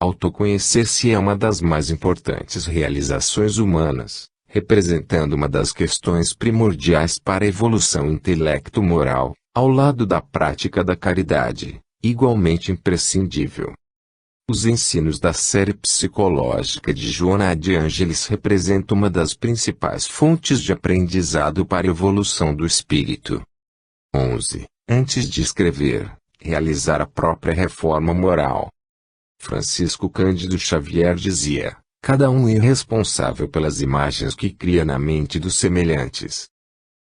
Autoconhecer-se é uma das mais importantes realizações humanas, representando uma das questões primordiais para a evolução intelecto-moral, ao lado da prática da caridade, igualmente imprescindível. Os ensinos da série psicológica de Joana de Ângeles representam uma das principais fontes de aprendizado para a evolução do espírito. 11. Antes de escrever, realizar a própria reforma moral. Francisco Cândido Xavier dizia: cada um é responsável pelas imagens que cria na mente dos semelhantes.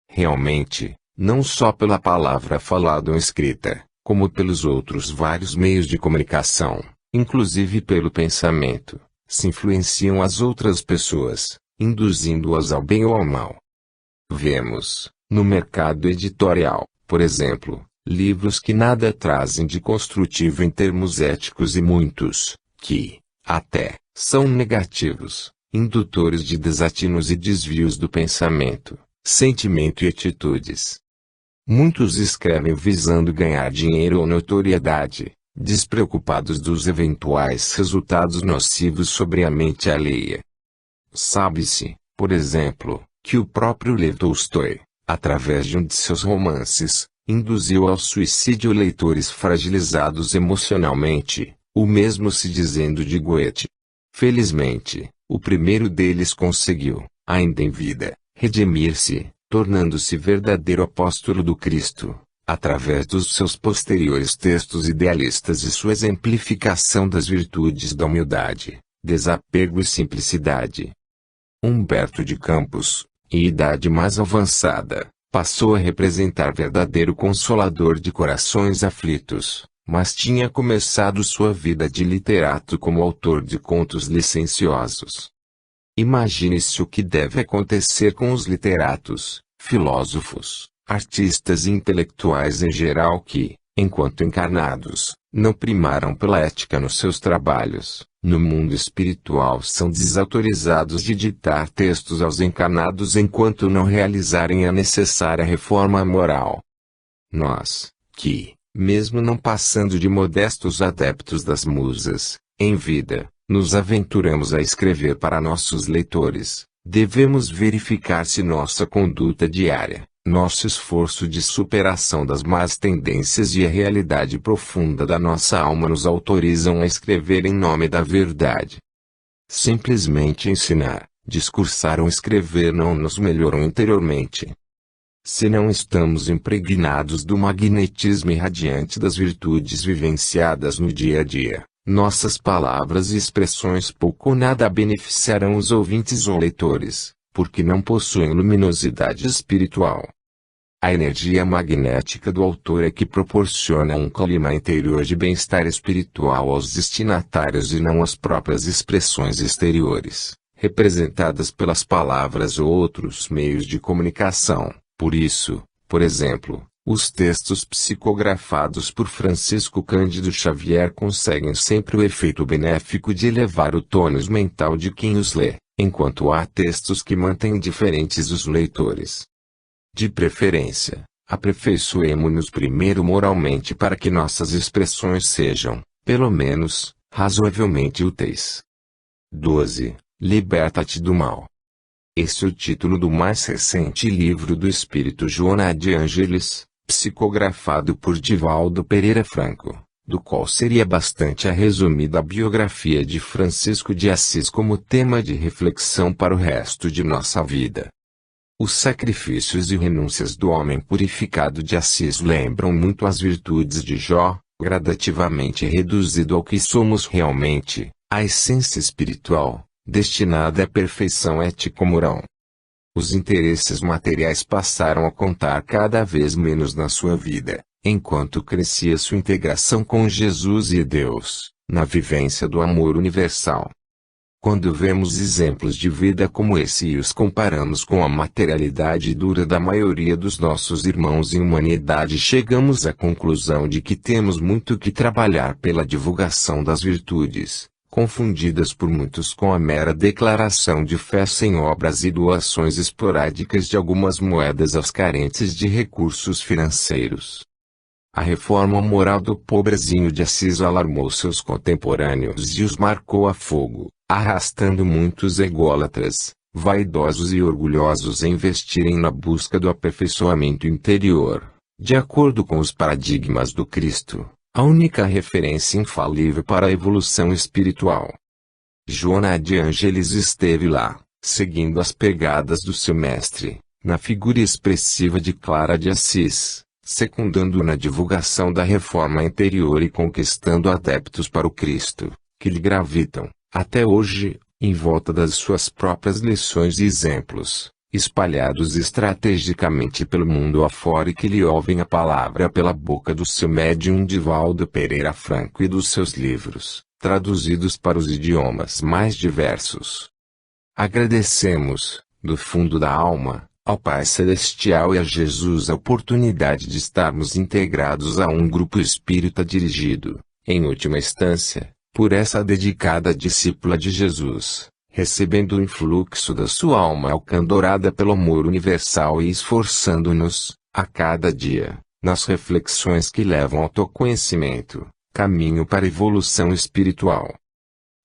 Realmente, não só pela palavra falada ou escrita, como pelos outros vários meios de comunicação, inclusive pelo pensamento, se influenciam as outras pessoas, induzindo-as ao bem ou ao mal. Vemos, no mercado editorial, por exemplo, livros que nada trazem de construtivo em termos éticos e muitos, que, até, são negativos, indutores de desatinos e desvios do pensamento, sentimento e atitudes. Muitos escrevem visando ganhar dinheiro ou notoriedade, despreocupados dos eventuais resultados nocivos sobre a mente alheia. Sabe-se, por exemplo, que o próprio Lev Tolstói, através de um de seus romances, induziu ao suicídio leitores fragilizados emocionalmente, o mesmo se dizendo de Goethe. Felizmente, o primeiro deles conseguiu, ainda em vida, redimir-se, tornando-se verdadeiro apóstolo do Cristo, através dos seus posteriores textos idealistas e sua exemplificação das virtudes da humildade, desapego e simplicidade. Humberto de Campos, em idade mais avançada, passou a representar verdadeiro consolador de corações aflitos, mas tinha começado sua vida de literato como autor de contos licenciosos. Imagine-se o que deve acontecer com os literatos, filósofos, artistas e intelectuais em geral que, enquanto encarnados, não primaram pela ética nos seus trabalhos, no mundo espiritual são desautorizados de ditar textos aos encarnados enquanto não realizarem a necessária reforma moral. Nós, que, mesmo não passando de modestos adeptos das musas, em vida, nos aventuramos a escrever para nossos leitores, devemos verificar se nossa conduta diária, nosso esforço de superação das más tendências e a realidade profunda da nossa alma nos autorizam a escrever em nome da verdade. Simplesmente ensinar, discursar ou escrever não nos melhoram interiormente. Se não estamos impregnados do magnetismo irradiante das virtudes vivenciadas no dia a dia, nossas palavras e expressões pouco ou nada beneficiarão os ouvintes ou leitores, porque não possuem luminosidade espiritual. A energia magnética do autor é que proporciona um clima interior de bem-estar espiritual aos destinatários e não as próprias expressões exteriores, representadas pelas palavras ou outros meios de comunicação. Por isso, por exemplo, os textos psicografados por Francisco Cândido Xavier conseguem sempre o efeito benéfico de elevar o tônus mental de quem os lê, enquanto há textos que mantêm indiferentes os leitores. De preferência, aperfeiçoemo-nos primeiro moralmente para que nossas expressões sejam, pelo menos, razoavelmente úteis. 12. Liberta-te do mal. Esse é o título do mais recente livro do espírito Joana de Ângeles, psicografado por Divaldo Pereira Franco, do qual seria bastante a resumida a biografia de Francisco de Assis como tema de reflexão para o resto de nossa vida. Os sacrifícios e renúncias do homem purificado de Assis lembram muito as virtudes de Jó, gradativamente reduzido ao que somos realmente, a essência espiritual, destinada à perfeição ético-moral. Os interesses materiais passaram a contar cada vez menos na sua vida, enquanto crescia sua integração com Jesus e Deus, na vivência do amor universal. Quando vemos exemplos de vida como esse e os comparamos com a materialidade dura da maioria dos nossos irmãos em humanidade, chegamos à conclusão de que temos muito que trabalhar pela divulgação das virtudes, confundidas por muitos com a mera declaração de fé sem obras e doações esporádicas de algumas moedas aos carentes de recursos financeiros. A reforma moral do pobrezinho de Assis alarmou seus contemporâneos e os marcou a fogo, arrastando muitos ególatras, vaidosos e orgulhosos a investirem na busca do aperfeiçoamento interior, de acordo com os paradigmas do Cristo, a única referência infalível para a evolução espiritual. Joana de Ângeles esteve lá, seguindo as pegadas do seu mestre, na figura expressiva de Clara de Assis, secundando na divulgação da reforma interior e conquistando adeptos para o Cristo, que lhe gravitam, até hoje, em volta das suas próprias lições e exemplos, espalhados estrategicamente pelo mundo afora e que lhe ouvem a palavra pela boca do seu médium Divaldo Pereira Franco e dos seus livros, traduzidos para os idiomas mais diversos. Agradecemos, do fundo da alma, ao Pai Celestial e a Jesus a oportunidade de estarmos integrados a um grupo espírita dirigido, em última instância, por essa dedicada discípula de Jesus, recebendo o influxo da sua alma alcandorada pelo amor universal e esforçando-nos, a cada dia, nas reflexões que levam ao autoconhecimento, caminho para a evolução espiritual.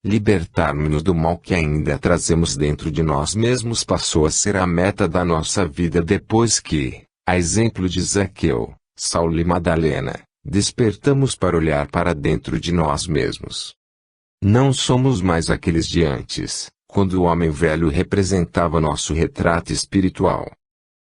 Libertar-nos do mal que ainda trazemos dentro de nós mesmos passou a ser a meta da nossa vida depois que, a exemplo de Zaqueu, Saulo e Madalena, despertamos para olhar para dentro de nós mesmos. Não somos mais aqueles de antes, quando o homem velho representava nosso retrato espiritual.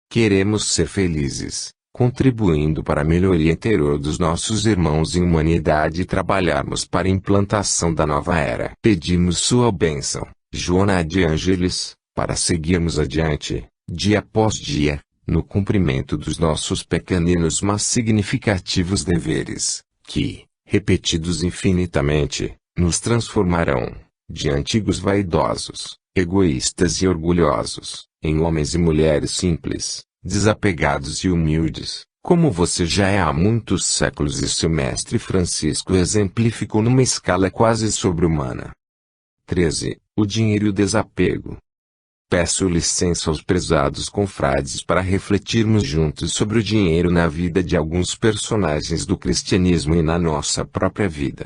Queremos ser felizes, contribuindo para a melhoria interior dos nossos irmãos em humanidade e trabalharmos para a implantação da nova era. Pedimos sua bênção, Joana de Ângeles, para seguirmos adiante, dia após dia, no cumprimento dos nossos pequeninos mas significativos deveres, que, repetidos infinitamente, nos transformarão, de antigos vaidosos, egoístas e orgulhosos, em homens e mulheres simples, desapegados e humildes, como você já é há muitos séculos e seu mestre Francisco exemplificou numa escala quase sobre-humana. 13. O dinheiro e o desapego. Peço licença aos prezados confrades para refletirmos juntos sobre o dinheiro na vida de alguns personagens do cristianismo e na nossa própria vida.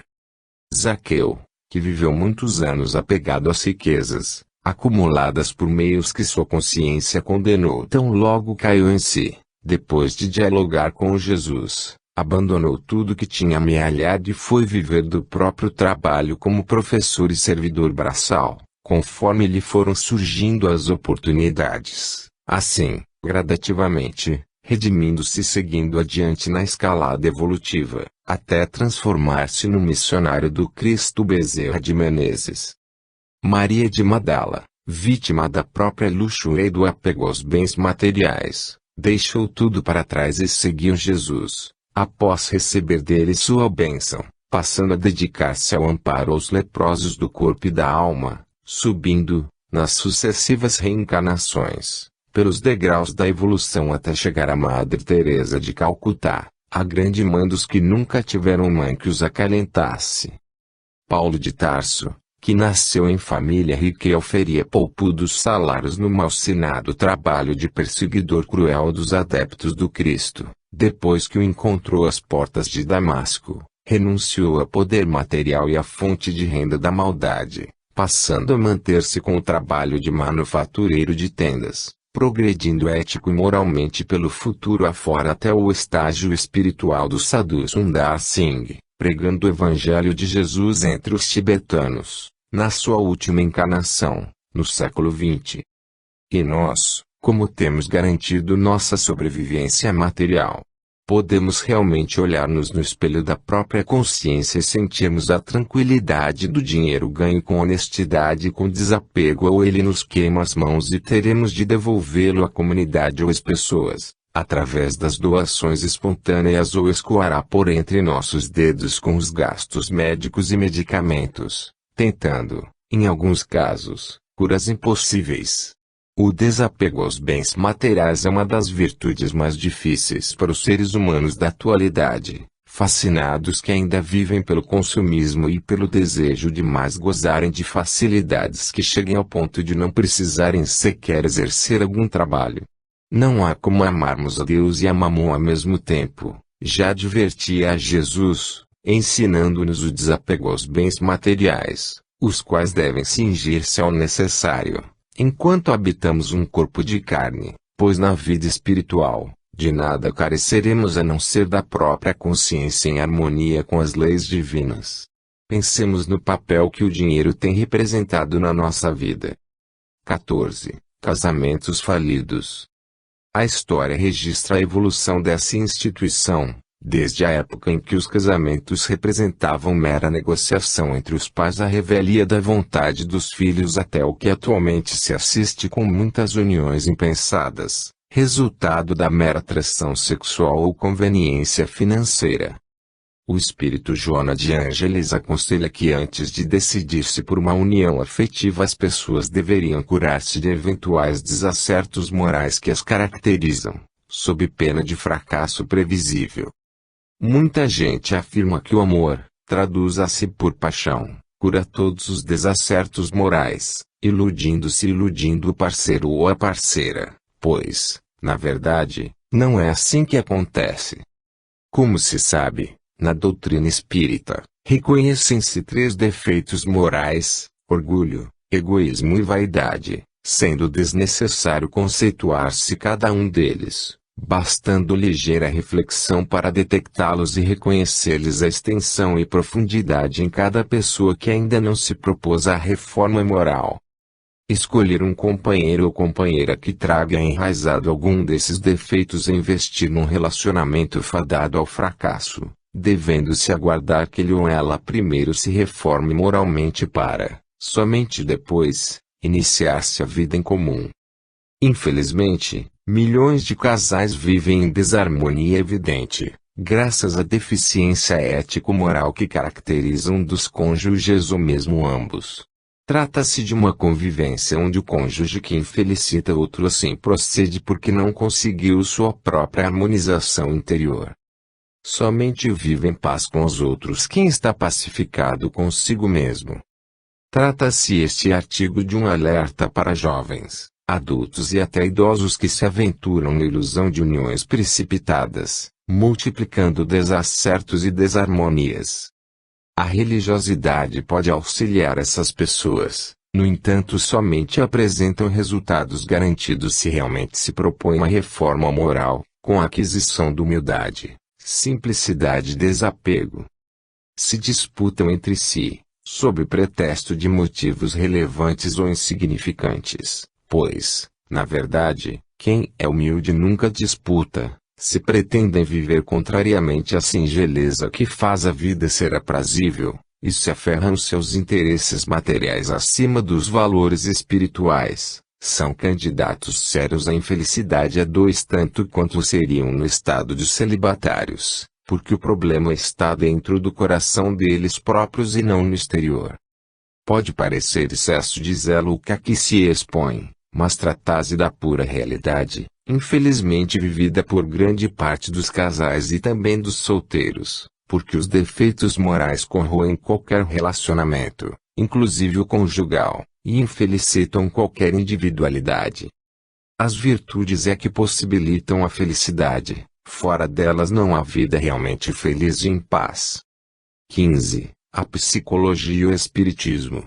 Zaqueu, que viveu muitos anos apegado às riquezas, acumuladas por meios que sua consciência condenou, tão logo caiu em si, depois de dialogar com Jesus, abandonou tudo que tinha amealhado e foi viver do próprio trabalho como professor e servidor braçal, conforme lhe foram surgindo as oportunidades. Assim, gradativamente, redimindo-se e seguindo adiante na escalada evolutiva, até transformar-se no missionário do Cristo Bezerra de Menezes. Maria de Magdala, vítima da própria luxúria e do apego aos bens materiais, deixou tudo para trás e seguiu Jesus, após receber dele sua bênção, passando a dedicar-se ao amparo aos leprosos do corpo e da alma, subindo, nas sucessivas reencarnações, pelos degraus da evolução até chegar a Madre Teresa de Calcutá, a grande mãe dos que nunca tiveram mãe que os acalentasse. Paulo de Tarso, que nasceu em família rica e oferia poupudos salários no malsinado trabalho de perseguidor cruel dos adeptos do Cristo, depois que o encontrou às portas de Damasco, renunciou a poder material e à fonte de renda da maldade, passando a manter-se com o trabalho de manufatureiro de tendas, progredindo ético e moralmente pelo futuro afora até o estágio espiritual do Sadhu Sundar Singh, pregando o Evangelho de Jesus entre os tibetanos, na sua última encarnação, no século XX. E nós, como temos garantido nossa sobrevivência material, podemos realmente olhar-nos no espelho da própria consciência e sentirmos a tranquilidade do dinheiro ganho com honestidade e com desapego, ou ele nos queima as mãos e teremos de devolvê-lo à comunidade ou às pessoas, através das doações espontâneas, ou escoará por entre nossos dedos com os gastos médicos e medicamentos, tentando, em alguns casos, curas impossíveis. O desapego aos bens materiais é uma das virtudes mais difíceis para os seres humanos da atualidade, fascinados que ainda vivem pelo consumismo e pelo desejo de mais gozarem de facilidades que cheguem ao ponto de não precisarem sequer exercer algum trabalho. Não há como amarmos a Deus e a Mamon ao mesmo tempo, já advertia a Jesus, ensinando-nos o desapego aos bens materiais, os quais devem cingir-se ao necessário, enquanto habitamos um corpo de carne, pois na vida espiritual, de nada careceremos a não ser da própria consciência em harmonia com as leis divinas. Pensemos no papel que o dinheiro tem representado na nossa vida. 14. Casamentos falidos. A história registra a evolução dessa instituição, desde a época em que os casamentos representavam mera negociação entre os pais à revelia da vontade dos filhos até o que atualmente se assiste com muitas uniões impensadas, resultado da mera atração sexual ou conveniência financeira. O espírito Joana de Ângeles aconselha que antes de decidir-se por uma união afetiva as pessoas deveriam curar-se de eventuais desacertos morais que as caracterizam, sob pena de fracasso previsível. Muita gente afirma que o amor, traduz-se por paixão, cura todos os desacertos morais, iludindo-se e iludindo o parceiro ou a parceira, pois, na verdade, não é assim que acontece. Como se sabe, na doutrina espírita, reconhecem-se 3 defeitos morais: orgulho, egoísmo e vaidade, sendo desnecessário conceituar-se cada um deles, bastando ligeira reflexão para detectá-los e reconhecer-lhes a extensão e profundidade em cada pessoa que ainda não se propôs à reforma moral. Escolher um companheiro ou companheira que traga enraizado algum desses defeitos e investir num relacionamento fadado ao fracasso, devendo-se aguardar que ele ou ela primeiro se reforme moralmente para, somente depois, iniciar-se a vida em comum. Infelizmente, milhões de casais vivem em desarmonia evidente, graças à deficiência ético-moral que caracteriza um dos cônjuges ou mesmo ambos. Trata-se de uma convivência onde o cônjuge que infelicita outro assim procede porque não conseguiu sua própria harmonização interior. Somente vive em paz com os outros quem está pacificado consigo mesmo. Trata-se este artigo de um alerta para jovens, adultos e até idosos que se aventuram na ilusão de uniões precipitadas, multiplicando desacertos e desarmonias. A religiosidade pode auxiliar essas pessoas, no entanto somente apresentam resultados garantidos se realmente se propõe uma reforma moral, com a aquisição de humildade, simplicidade e desapego. Se disputam entre si, sob pretexto de motivos relevantes ou insignificantes, pois, na verdade, quem é humilde nunca disputa. Se pretendem viver contrariamente à singeleza que faz a vida ser aprazível, e se aferram seus interesses materiais acima dos valores espirituais, são candidatos sérios à infelicidade a dois tanto quanto seriam no estado de celibatários, porque o problema está dentro do coração deles próprios e não no exterior. Pode parecer excesso de zelo o que aqui se expõe, mas trata-se da pura realidade, infelizmente vivida por grande parte dos casais e também dos solteiros, porque os defeitos morais corroem qualquer relacionamento, inclusive o conjugal, e infelicitam qualquer individualidade. As virtudes é que possibilitam a felicidade, fora delas não há vida realmente feliz e em paz. 15. A psicologia e o espiritismo.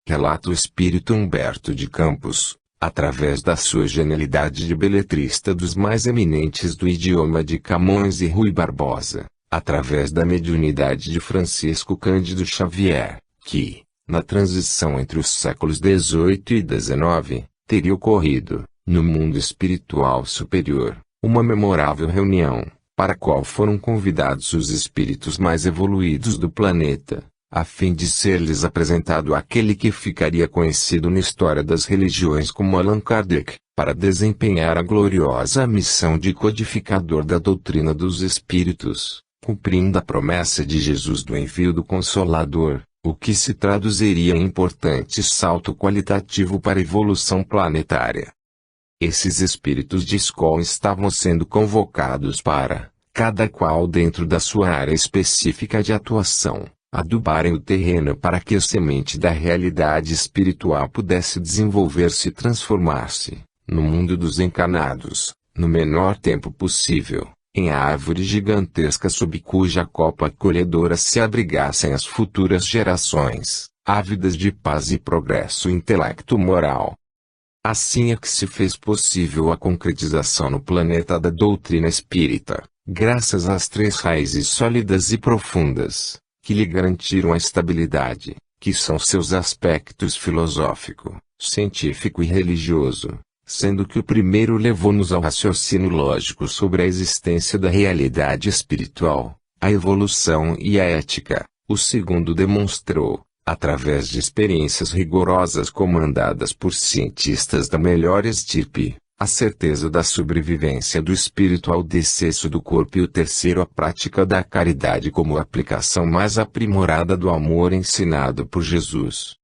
Relata o espírito Humberto de Campos, através da sua genialidade de beletrista dos mais eminentes do idioma de Camões e Rui Barbosa, através da mediunidade de Francisco Cândido Xavier, que, na transição entre os séculos XVIII e XIX, teria ocorrido, no mundo espiritual superior, uma memorável reunião, para a qual foram convidados os espíritos mais evoluídos do planeta, a fim de ser-lhes apresentado aquele que ficaria conhecido na história das religiões como Allan Kardec, para desempenhar a gloriosa missão de codificador da doutrina dos espíritos, cumprindo a promessa de Jesus do envio do Consolador, o que se traduziria em importante salto qualitativo para a evolução planetária. Esses espíritos de escola estavam sendo convocados para, cada qual dentro da sua área específica de atuação, adubarem o terreno para que a semente da realidade espiritual pudesse desenvolver-se e transformar-se, no mundo dos encarnados, no menor tempo possível, em árvore gigantesca sob cuja copa acolhedora se abrigassem as futuras gerações, ávidas de paz e progresso intelecto-moral. Assim é que se fez possível a concretização no planeta da doutrina espírita, graças às três raízes sólidas e profundas, que lhe garantiram a estabilidade, que são seus aspectos filosófico, científico e religioso, sendo que o primeiro levou-nos ao raciocínio lógico sobre a existência da realidade espiritual, a evolução e a ética, o segundo demonstrou, através de experiências rigorosas comandadas por cientistas da melhor estirpe, a certeza da sobrevivência do espírito ao decesso do corpo e o terceiro a prática da caridade como aplicação mais aprimorada do amor ensinado por Jesus.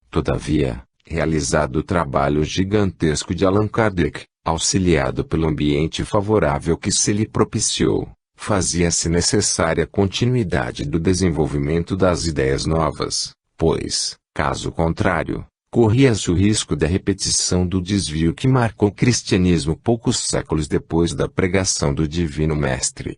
Todavia, realizado o trabalho gigantesco de Allan Kardec, auxiliado pelo ambiente favorável que se lhe propiciou, fazia-se necessária a continuidade do desenvolvimento das ideias novas, pois, caso contrário, corria-se o risco da repetição do desvio que marcou o cristianismo poucos séculos depois da pregação do Divino Mestre.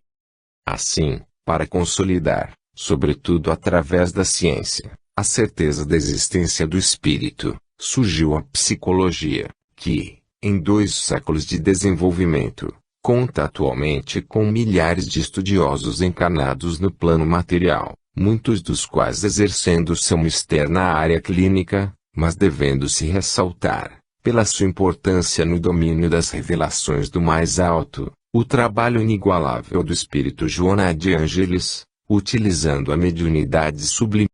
Assim, para consolidar, sobretudo através da ciência, a certeza da existência do espírito, surgiu a psicologia, que, em 2 séculos de desenvolvimento, conta atualmente com milhares de estudiosos encarnados no plano material, muitos dos quais exercendo seu mistério na área clínica, mas devendo-se ressaltar, pela sua importância no domínio das revelações do mais alto, o trabalho inigualável do espírito Joana de Ângeles, utilizando a mediunidade sublime